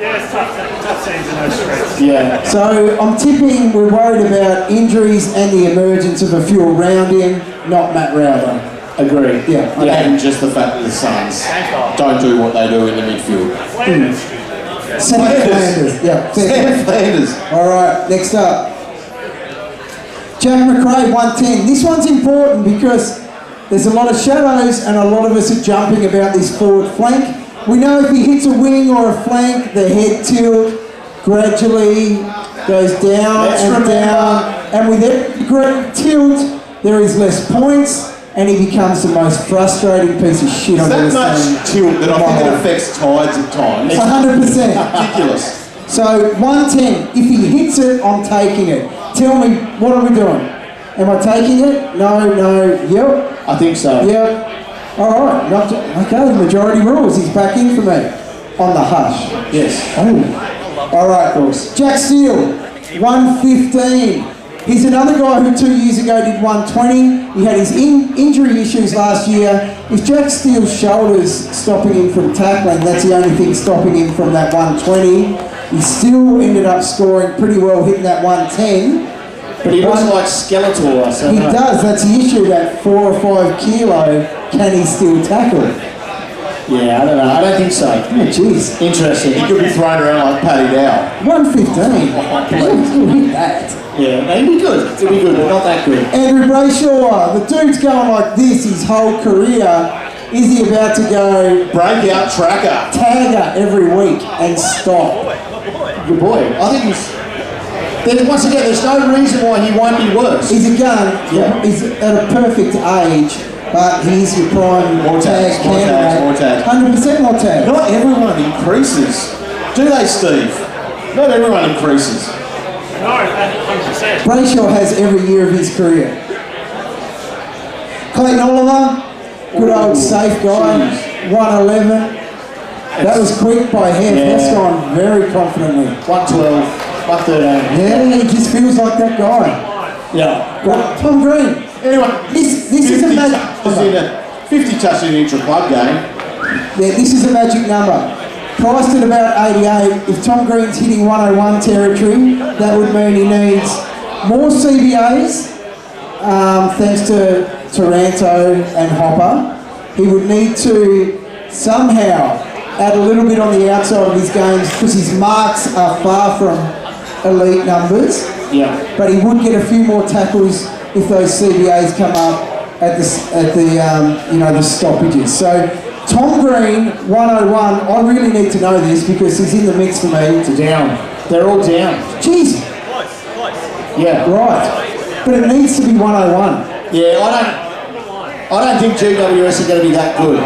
Yeah, it's tough season, no stress. Yeah. So I'm tipping we're worried about injuries and the emergence of a few around him, not Matt Rowther. Agree. Yeah. And just the fact that the Suns don't do what they do in the midfield. Sam Flanders. Yeah. Sam Flanders. All right, next up. Jack McRae, 110. This one's important because there's a lot of shadows and a lot of us are jumping about this forward flank. We know if he hits a wing or a flank, the head tilt gradually goes down and down. And with every great tilt, there is less points and he becomes the most frustrating piece of shit I've ever That seen. much tilt that I think it affects tides at times. 100%. Ridiculous. So 110, if he hits it, I'm taking it. Tell me, what are we doing? Am I taking it? No, yep, I think so. yep. All right, okay, majority rules. He's back in for me. On the hush. Yes. Oh. All right, boys. Jack Steele, 115. He's another guy who 2 years ago did 120. He had his injury issues last year. If Jack Steele's shoulders stopping him from tackling, that's the only thing stopping him from that 120. He still ended up scoring pretty well, hitting that 110. But he looks like Skeletor. So He does, that's the issue, that 4 or 5 kilo, can he still tackle? Yeah, I don't know. I don't think so. Oh, jeez. Interesting. He could be thrown around like Paddy Dow. 115. He'll hit that. Yeah, he'd be good. He'd be good, but not that good. Andrew Brayshaw, the dude's going like this his whole career. Is he about to go Breakout tracker. tagger every week and stop? Good boy. I think he's... Once again, there's no reason why he won't be worse. He's a gun, Yeah. he's at a perfect age, but he's your prime More tags, more tags, more tags. 100% more tags. Not everyone increases. Do they, Steve? Not everyone increases. No, 100%. Brayshaw has every year of his career. Clayton Oliver, good old safe guy, 111. That was quick by half. Yeah. That's gone very confidently. 112, 113. Yeah, he just feels like that guy. Yeah. Right, Tom Green. Anyway, This is a 50 magic touches in number. a 50 touches in an intra-club game. Yeah, this is a magic number. Priced at about 88. If Tom Green's hitting 101 territory, that would mean he needs more CBAs, thanks to Taranto and Hopper. He would need to somehow add a little bit on the outside of his games because his marks are far from elite numbers. Yeah. But he would get a few more tackles if those CBAs come up at the stoppages. So Tom Green, 101. I really need to know this because he's in the mix for me. It's down. They're all down. Jeez, Yeah. right. But it needs to be 101. Yeah, I don't think GWS are going to be that good.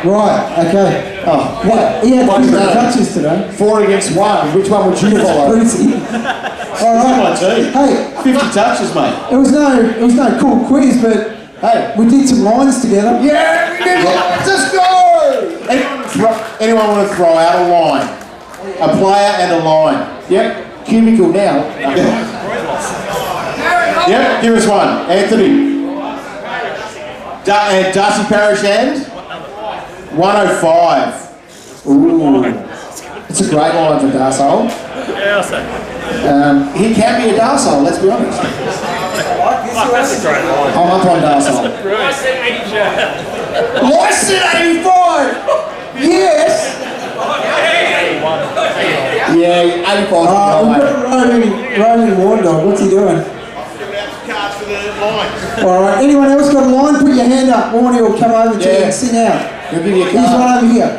Right. Okay. Oh, Yeah, he had 50 touches today. 4 against 1. Which one would you follow? Brucey. All right. My team. Hey, 50 touches, mate. it was no cool quiz, but Hey. we did some lines together. Yeah, we did. Let's go! Anyone want to throw out a line? A player and a line. Yep. Cubicle now. Yep, give us one. Anthony. And Darcy Parish and 105. Ooh. It's a great line for Darsole. Yeah, I'll say. He can be a Darsole, let's be honest. That's a great line. I'm up on Darsole. Licensed 85! Yes! Yeah, 85 We've got Roman Warndog. What's he doing? lines. All right. Anyone else got a line? Put your hand up. Warnie will come over to you Yeah. and sing out. He'll give you a Here's card. one over here.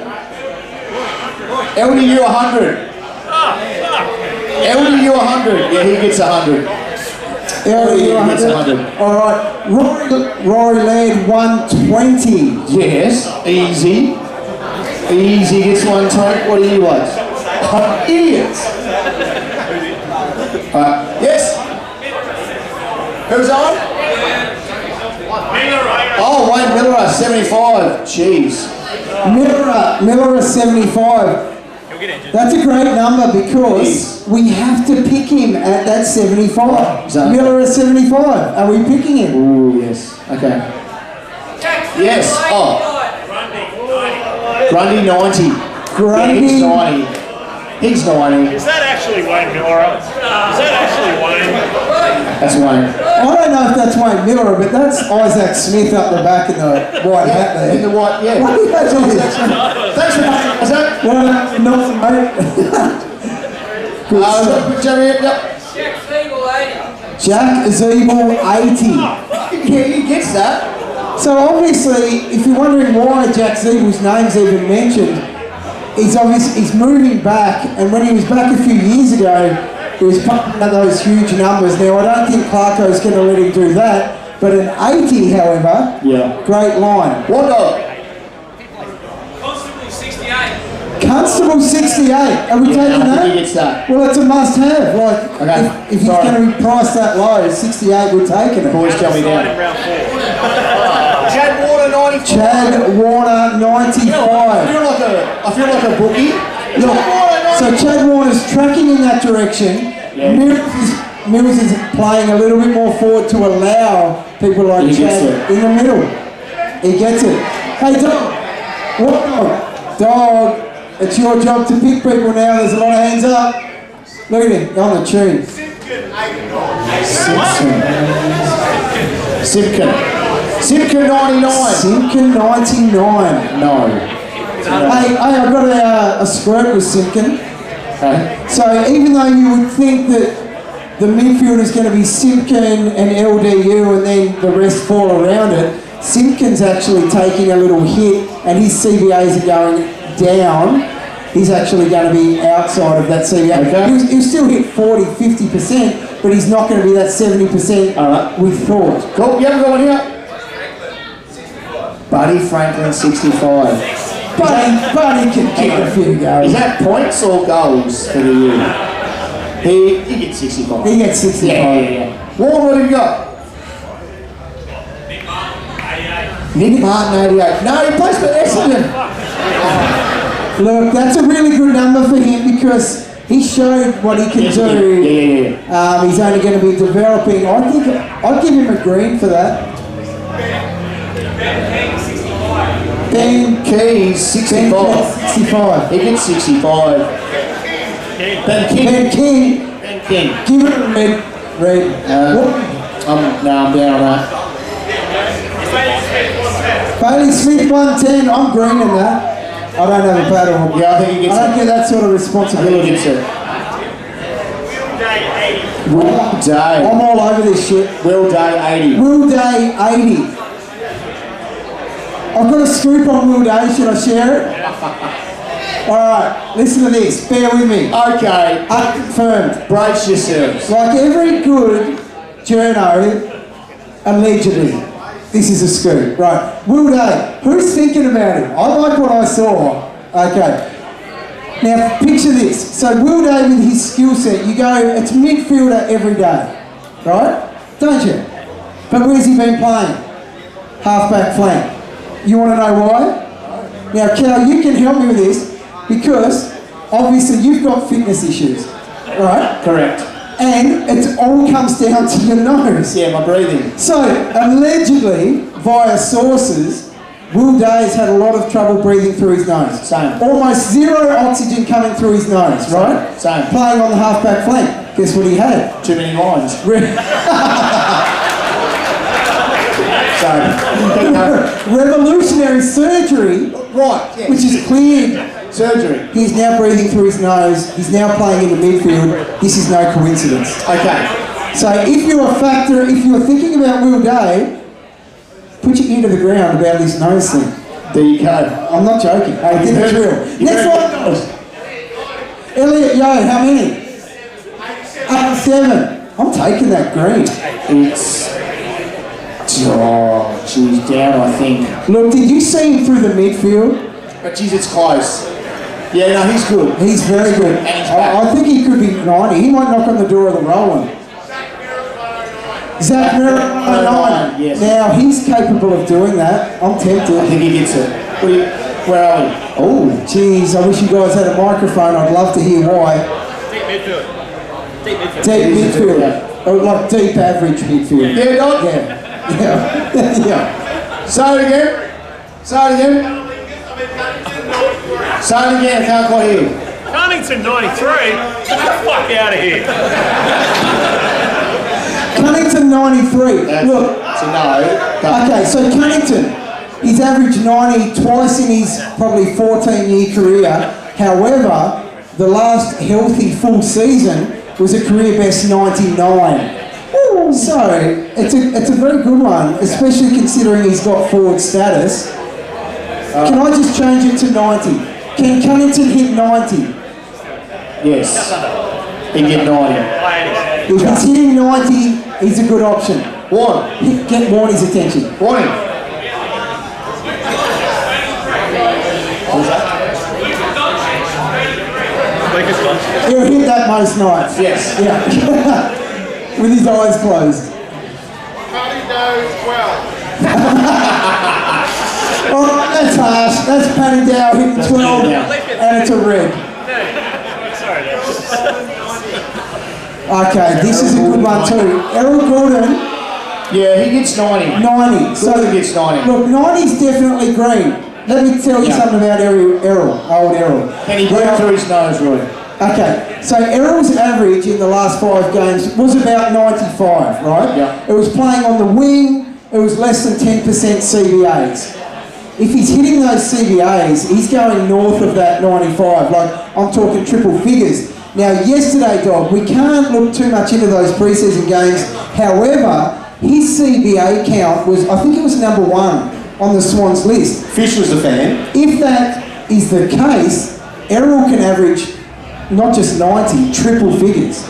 LDU 100. LDU 100. Yeah, he gets 100. LDU He gets 100. 100. All right. Rory Laird 120. Yes, easy. Easy gets 120. What do you like? Oh, idiots. Yes. Who's on? Oh, Wayne Miller, 75. Jeez. Miller 75. That's a great number because we have to pick him at that 75. Exactly. Miller 75. Are we picking him? Ooh, yes. Okay. Yes. Oh. Grundy 90. Grundy. Yeah, he's 90. He's 90. Is that actually Wayne Miller? Is that actually Wayne? That's Wayne. I don't know if that's Wayne Miller, but that's Isaac Smith up the back in the white hat there. In the white, yeah. What are you guys doing? Thanks for that. Is that? Well, not mate. Good stuff. Jack Zeeble 80. Yeah, he gets that. So obviously, if you're wondering why Jack Zeeble's name's even mentioned, he's moving back, and when he was back a few years ago, he was pumping out those huge numbers. Now, I don't think Clarko's going to let him do that, but an 80, however, Yeah. great line. What dog? Constable 68, are we taking I think that? he gets that. Well, it's a must-have. Like, Okay. if he's Sorry. going to be priced that low, 68, we're taking it. Boys, tell me down. Chad Warner 95. Chad Warner, I 95. feel like a bookie. Look, so Chad Warner's tracking in that direction. Yeah. Mills is playing a little bit more forward to allow people like He gets Chad it. in the middle. He gets it. Hey, Dog. What dog? Dog, it's your job to pick people now. There's a lot of hands up. Look at him, on the tune. Simpkin 99. Simpkin 99. No. Hey, I've got a squirt with Simpkin. Okay. So even though you would think that the midfield is going to be Simpkin and LDU and then the rest fall around it, Simpkin's actually taking a little hit and his CBAs are going down. He's actually going to be outside of that CBA. Okay. He'll still hit 40, 50%, but he's not going to be that 70% All right. we thought. Cool. You haven't got one here? Buddy Franklin 65. Buddy can kick a few goals. Is that points or goals for the year? He gets 65. He gets 65. Yeah. Warren, what have you got? Nick Martin 88. No, he plays for Essendon. Look, that's a really good number for him because he showed what he can do. Yeah. He's only going to be developing. I think I'd give him a green for that. Ben Keys 65. 65. He gets 65. Ben King. Ben King, Ben King. give it a red. Red. I'm down on that. Bailey Smith 110. I'm green in that. I don't have a paddle. Yeah, I think he gets I don't it. get that sort of I think he responsibility. gets it. Will Day. I'm all over this shit. Will Day 80. Will Day 80. I've got a scoop on Will Day. Should I share it? Alright, listen to this. Bear with me. Okay. Unconfirmed. Brace yourselves. Like every good journo, allegedly, this is a scoop. Right. Will Day. Who's thinking about him? I like what I saw. Okay. Now, picture this. So, Will Day with his skill set, you go, it's midfielder every day. Right? Don't you? But where's he been playing? Half-back flank. You want to know why? Now, Cal, you can help me with this because obviously you've got fitness issues, right? Correct. And it all comes down to your nose. Yeah, my breathing. So, allegedly, via sources, Will Day's had a lot of trouble breathing through his nose. Same. Almost zero oxygen coming through his nose, right? Same. Playing on the half-back flank. Guess what he had? Too many lines. Revolutionary surgery, Right, yes. which is cleared. Surgery. He's now breathing through his nose. He's now playing in the midfield. This is no coincidence. Okay. So if you're thinking about Will Day, put your ear to the ground about this nose thing. There you go. I'm not joking. I think it's real. Next one. Elliot Yo, how many? 87. I'm taking that green. It's... Oh, geez, down, I think. Look, did you see him through the midfield? But geez, it's close. Yeah, no, he's good. He's very good. And he's back. I think he could be 90. He might knock on the door of the Roland. Zach Merritt, 9. Yes. Now, he's capable of doing that. I'm I tempted. think he gets it. Where are we? Oh, geez, I wish you guys had a microphone. I'd love to hear why. Deep midfield. Deep midfield. Deep midfield. Oh, like deep average midfield. Yeah, Don? Yeah. Yeah. Yeah. Say it again. Say it again. Say it again, I can't quite hear you. Cunnington 93? Get the fuck out of here. Cunnington 93. Look, It's a no. okay, so Cunnington, he's averaged 90 twice in his probably 14-year career. However, the last healthy full season was a career best 99. So it's a very good one, especially considering he's got forward status. Can I just change it to 90? Can Cunnington hit 90? Yes. He can get 90. If he's hitting 90, he's a good option. One. Get Warnie's attention. Warning. He'll hit that most nights. Yes. Yeah. With his eyes closed. Cuddy knows well. Oh, that's harsh. That's Paddy Dow hitting 12, and it's a red. Okay, this is a good one too. Errol Gordon, Yeah, he gets 90. 90. So Gordon gets 90. look, 90's definitely green. Let me tell you something about Errol, old Errol. And he went through his nose, Roy. Okay, so Errol's average in the last 5 games was about 95, right? Yeah. It was playing on the wing, it was less than 10% CBAs. If he's hitting those CBAs, he's going north of that 95, like I'm talking triple figures. Now yesterday, Dog, we can't look too much into those preseason games, however, his CBA count was, I think it was number 1 on the Swans list. Fish was a fan. If that is the case, Errol can average not just 90, triple figures.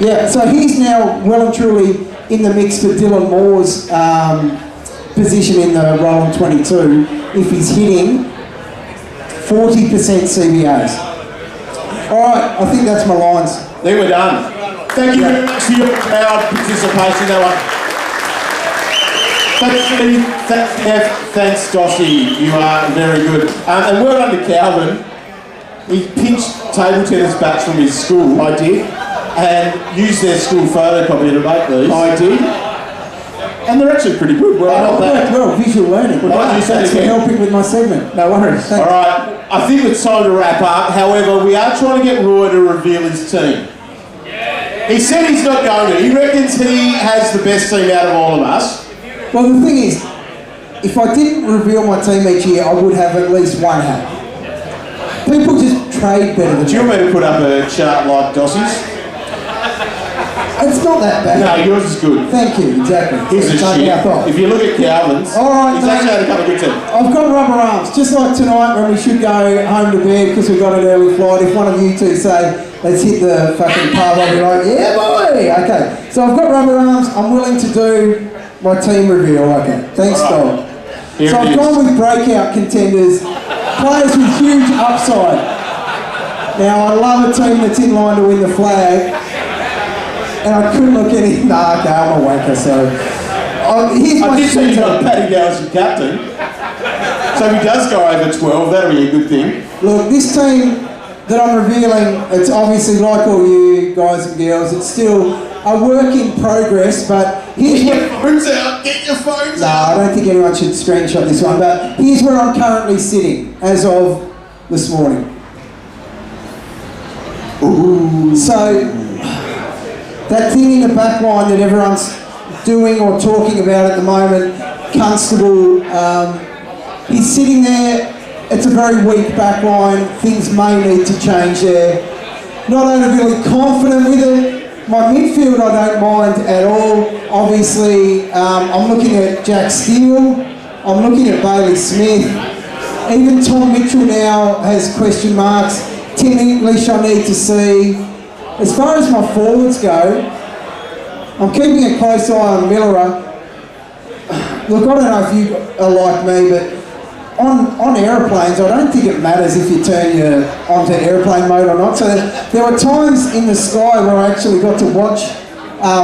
Yeah, so he's now well and truly in the mix for Dylan Moore's position in the Roland 22 if he's hitting 40% CBAs. Alright, I think that's my lines. Then we're done. Thank you very much for your proud participation. That one. Thanks, Steve. Thanks, Kev. Thanks, Dossie. You are very good. And well done to Calvin. He pinched table tennis bats from his school. I did. And used their school photocopy to make these. I did. And they're actually pretty good. Well, Well, visual learning. might use that Thanks for again. helping with my segment. No worries. Thanks. Alright, I think it's time to wrap up. However, we are trying to get Roy to reveal his team. He said he's not going to. He reckons he has the best team out of all of us. Well, the thing is, if I didn't reveal my team each year, I would have at least one hat. People just trade better than Do you me. want me to put up a chart like Dossie's? It's not that bad. No, yours is good. Thank you, exactly. His is Something I shit. thought. If you look at Calvin's, Alright, he's mate. actually had a couple of good teams. I've got rubber arms, just like tonight when we should go home to bed because we've got an early flight. If one of you two say, let's hit the fucking pub, I'll be like, yeah boy! Okay, so I've got rubber arms, I'm willing to do my team reveal. Okay, thanks Dom. Here So it I've is. gone with breakout contenders, players with huge upside. Now I love a team that's in line to win the flag. And I couldn't look any... Nah, okay, I'm a wanker, so... here's I my did say you team. got Paddy Dow as your captain. So if he does go over 12, that'll be a good thing. Look, this team that I'm revealing, it's obviously like all you guys and girls, it's still a work in progress, but here's Get where... your phones out! Get your phones Nah, out! I don't think anyone should screenshot this one, but here's where I'm currently sitting, as of this morning. Ooh. So, that thing in the back line that everyone's doing or talking about at the moment, Constable, he's sitting there. It's a very weak back line. Things may need to change there. Not overly confident with it. my midfield I don't mind at all. Obviously, I'm looking at Jack Steele. I'm looking at Bailey Smith. Even Tom Mitchell now has question marks. Tim English I need to see. As far as my forwards go, I'm keeping a close eye on Miller. Look, I don't know if you are like me, but on aeroplanes, I don't think it matters if you turn onto airplane mode or not. So there were times in the sky where I actually got to watch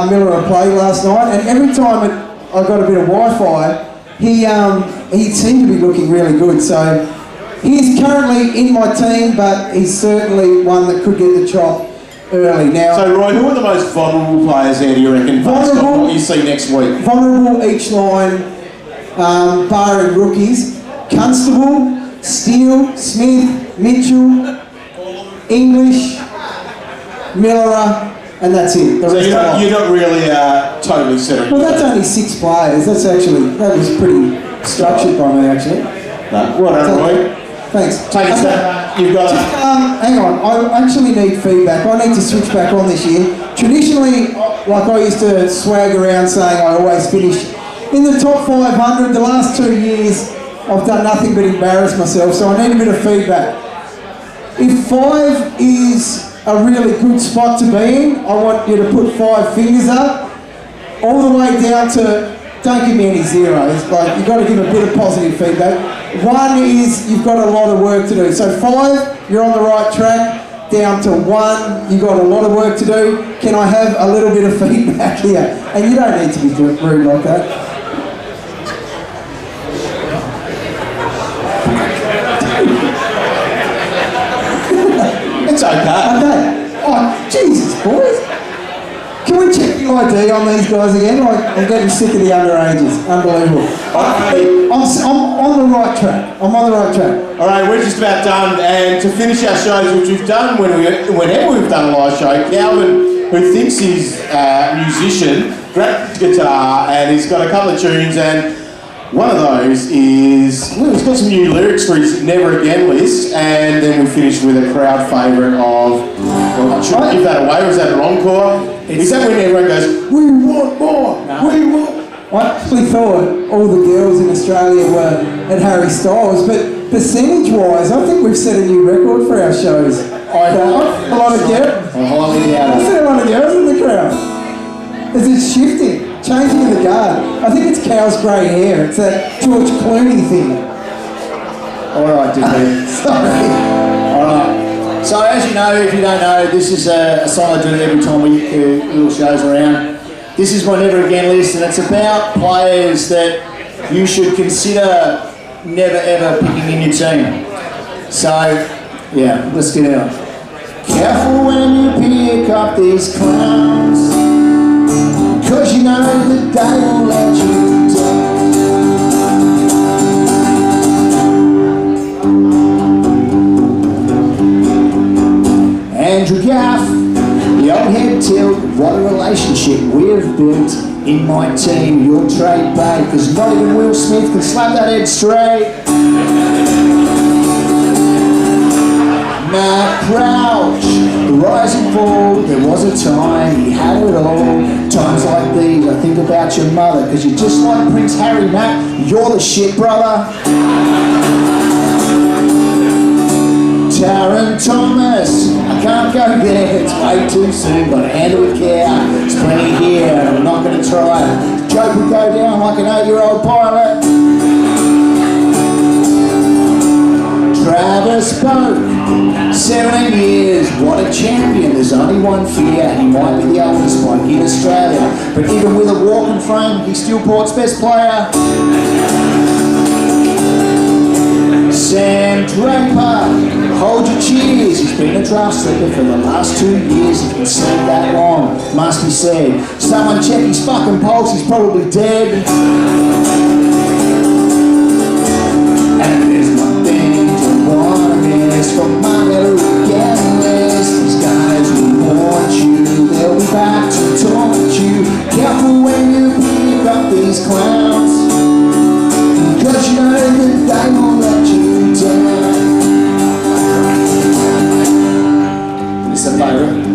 Miller play last night, and every time I got a bit of Wi-Fi, he seemed to be looking really good. So he's currently in my team, but he's certainly one that could get the chop early. Now, so Roy, who are the most vulnerable players there, do you reckon, based on what you see next week? Vulnerable each line, barring rookies. Constable, Steele, Smith, Mitchell, English, Miller, and that's it. So you're not really totally set. Well, that's only 6 players. That was pretty structured by me, actually. No, well done, Roy. Thanks. Take it back. You've got it. Hang on, I actually need feedback. I need to switch back on this year. Traditionally, like I used to swag around saying I always finish in the top 500. The last 2 years, I've done nothing but embarrass myself, so I need a bit of feedback. If 5 is a really good spot to be in, I want you to put 5 fingers up, all the way down to, don't give me any zeros, like you've got to give a bit of positive feedback. 1 is you've got a lot of work to do. So 5, you're on the right track, down to 1, you've got a lot of work to do. Can I have a little bit of feedback here? And you don't need to be rude like that. It's okay. Okay. Oh, Jesus, boys. Can we check the ID on these guys again? I'm getting sick of the underages. Unbelievable. I'm on the right track. I'm on the right track. All right, we're just about done. And to finish our shows, which we've done whenever we've done a live show, Calvin, who thinks he's a musician, great guitar, and he's got a couple of tunes, and one of those is, well, he's got some new lyrics for his Never Again list, and then we finish with a crowd favourite of, well, should I give that away, or is that an encore? Is that when everyone goes, we want more, we want... I actually thought all the girls in Australia were at Harry Styles, but percentage-wise, I think we've set a new record for our shows. A lot of girls. I highly doubt I it. see a lot of girls in the crowd. Is it shifting? Changing in the guard. I think it's Cal's grey hair. It's that George Clooney thing. Alright, Dicky. Sorry. Alright. So as you know, if you don't know, this is a song I do every time we do little shows around. This is my Never Again list, and it's about players that you should consider never ever picking in your team. So, yeah, let's get out. Careful when you pick up these clowns, 'cause you know that they will let you down. Andrew Gaff, the old head tilt, what a relationship we've built in my team. Your trade bait, 'cause not even Will Smith can slap that head straight. Matt Crouch, the rise and fall, there was a time he had it all. Times like these, I think about your mother, 'cause you're just like Prince Harry, Matt, you're the shit, brother. Taron Thomas, I can't go there, it's way too soon, gotta handle with care. There's plenty here, I'm not gonna try it. The joke would go down like an 8-year-old pilot. Travis Boak, 17 years, what a champion. There's only one fear, he might be the oldest one in Australia, but even with a walking frame, he's still Port's best player. Sam Draper, hold your cheers, he's been a draft slipper for the last 2 years. He's been sleep that long, must be said. Someone check his fucking pulse, he's probably dead. And there's one thing to want to miss from my Never Again list. These guys will want you, they'll be back to taunt you. Careful when you pick up these clowns, 'cause you know that they will let you down. It's a favourite.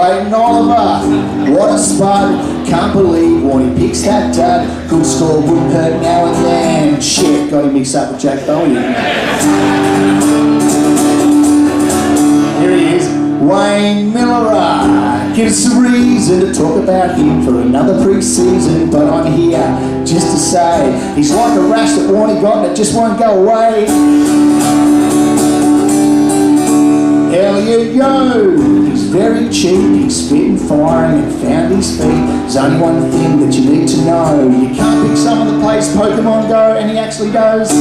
Clayton Oliver. What a spud. Can't believe when he picks that dud. Good score wouldn't hurt now and then. Shit, got him mixed up with Jack Bowie. Here he is, Wayne Miller. Give us a reason to talk about him for another pre-season, but I'm here just to say he's like a rash that Warnie got and it just won't go away. Elliot Yo, he's very cheap, he's spitting, firing and found his feet. There's only one thing that you need to know: you can't pick someone that plays Pokemon Go and he actually does.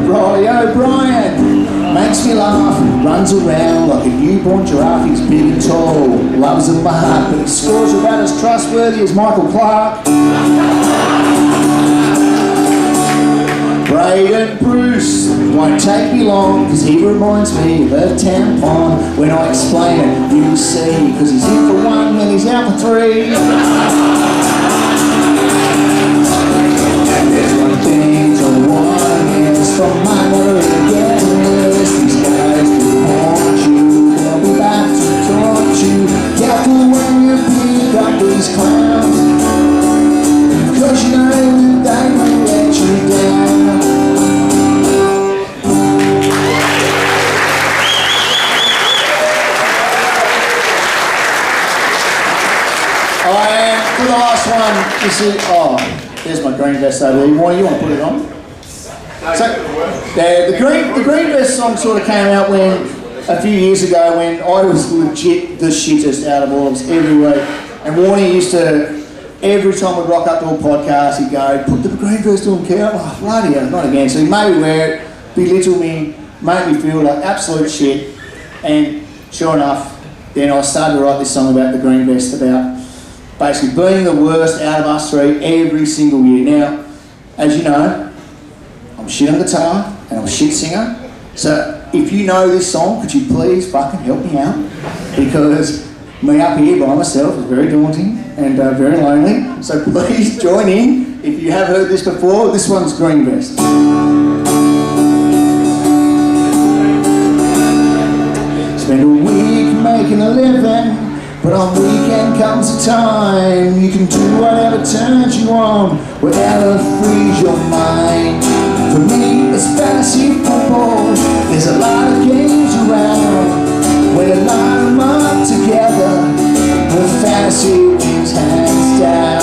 Riley O'Brien makes me laugh, runs around like a newborn giraffe. He's big and tall, loves a mark, but his scores are about as trustworthy as Michael Clark. Braden Bruce won't take me long, cause he reminds me of a tampon. When I explain it, you'll see, cause he's in for one and he's out for three. And there's one thing to warn is from my mother to get this. These guys will haunt you, they'll be back to taunt you. Careful when you pick up these clowns, cause you know that they will let you down. For the last one, this is, there's my green vest over there. You want to put it on? So, the green vest song sort of came out when, a few years ago, when I was legit the shittest out of all of us every week. And Warnie used to, every time we'd rock up to a podcast, he'd go, put the green vest on, Cal. Oh, bloody hell, not again. So he made me wear it, belittle me, make me feel like absolute shit. And sure enough, then I started to write this song about the green vest, about basically being the worst out of us three every single year. Now, as you know, I'm shit on guitar and I'm a shit singer. So if you know this song, could you please fucking help me out? Because me up here by myself is very daunting and very lonely. So please join in. If you have heard this before, this one's Green Vest. Spend a week making a living, but on weekend comes a time you can do whatever turns you on without to freeze your mind. For me, it's fantasy football. There's a lot of games around. When you line them up together, the fantasy wins hands down.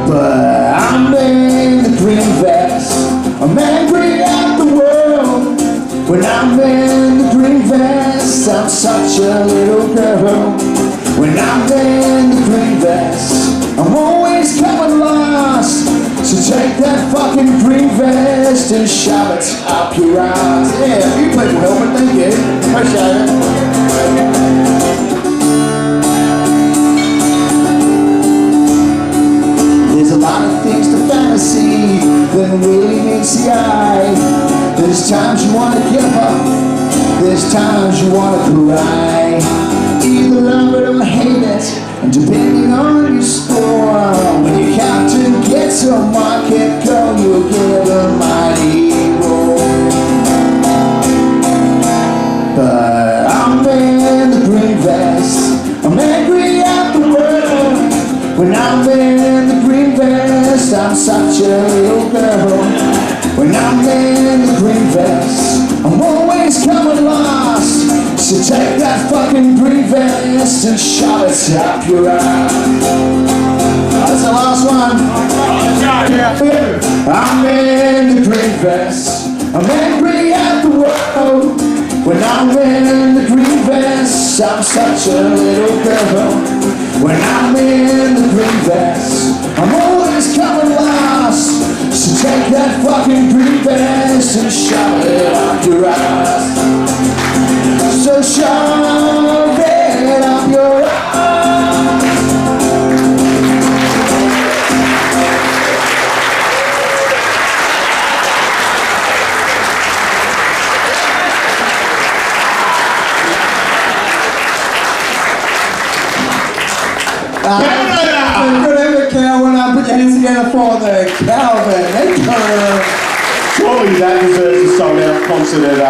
But I'm in the green vest. I'm angry at the world. When I'm in the green vest, I'm such a little girl. When I'm in the green vest, I'm always coming last. So take that fucking green vest and shove it up your ass. Yeah, you people help it, thank you. Appreciate it. There's a lot of things to fantasy that really meets the eye. There's times you want to give up, there's times you want to cry. Either love it or hate it, and depending on your score, when your captain gets a market go, you'll give a mighty roll. But I'm in the green vest, I'm angry at the world. When I'm in the green vest, I'm such a little girl. When I'm in the green vest, I'm always coming last. So take that fucking green vest and shove it up your ass. That's the last one. I'm in the green vest, I'm angry at the world. When I'm in the green vest, I'm such a little girl. When I'm in the green vest, I'm always coming last. So take that fucking green vest and shove it up your ass. So shove it up your ass. Good effort, Calvin. Put your hands together for the Calvin. Surely that deserves a sold-out concert at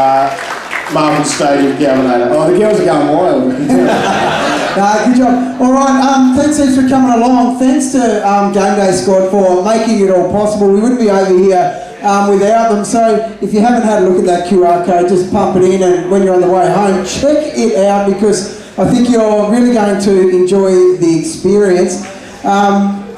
Marvin Stadium Galvinator. Oh, the girls are going wild. Good job. All right, thanks heaps for coming along. Thanks to Game Day Squad for making it all possible. We wouldn't be over here without them. So if you haven't had a look at that QR code, just pump it in, and when you're on the way home, check it out, because I think you're really going to enjoy the experience.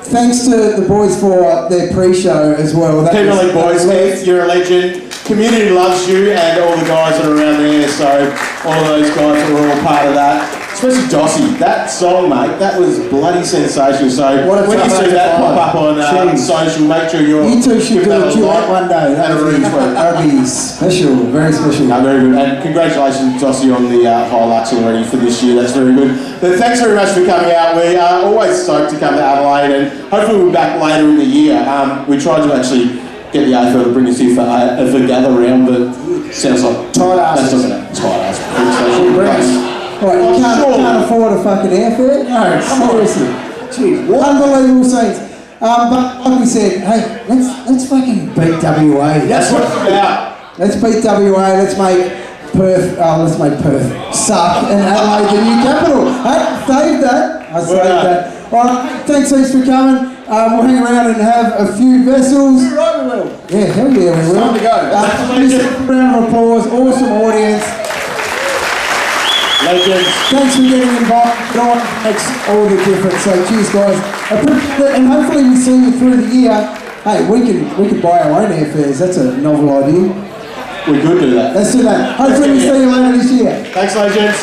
Thanks to the boys for their pre-show as well. Keep it like boys, Heath, you're a legend. Community loves you and all the guys that are around there, so all of those guys that were all part of that. Especially Dossie, that song, mate, that was bloody sensational. So when you see that pop up on social, make sure you two should do a duet one day. That would be special, very special. No, very good. And congratulations, Dossie, on the Hilux already for this year. That's very good. But thanks very much for coming out. We are always stoked to come to Adelaide, and hopefully we'll be back later in the year. We tried to actually get the AFL to bring us here for a gather round, but sounds like tight ass. Tight ass. Right, you can't afford a fucking airfare? No, seriously. Jeez, what? Unbelievable scenes. But like we said, hey, let's fucking beat WA. That's what it's about. Let's beat WA. Let's make Perth suck and Adelaide the new capital. Hey, saved that. I saved that. All right, thanks heaps for coming. We'll hang around and have a few vessels. You're right, we will. Yeah, hell yeah, we will. Time to go. Round of applause. Awesome audience. Legends. Thanks for getting involved. It makes all the difference. So cheers, guys. Appreciate it, and hopefully we see you through the year. Hey, we can buy our own airfares. That's a novel idea. We could do that. Let's do that. Hopefully we see you later this year. Thanks, legends.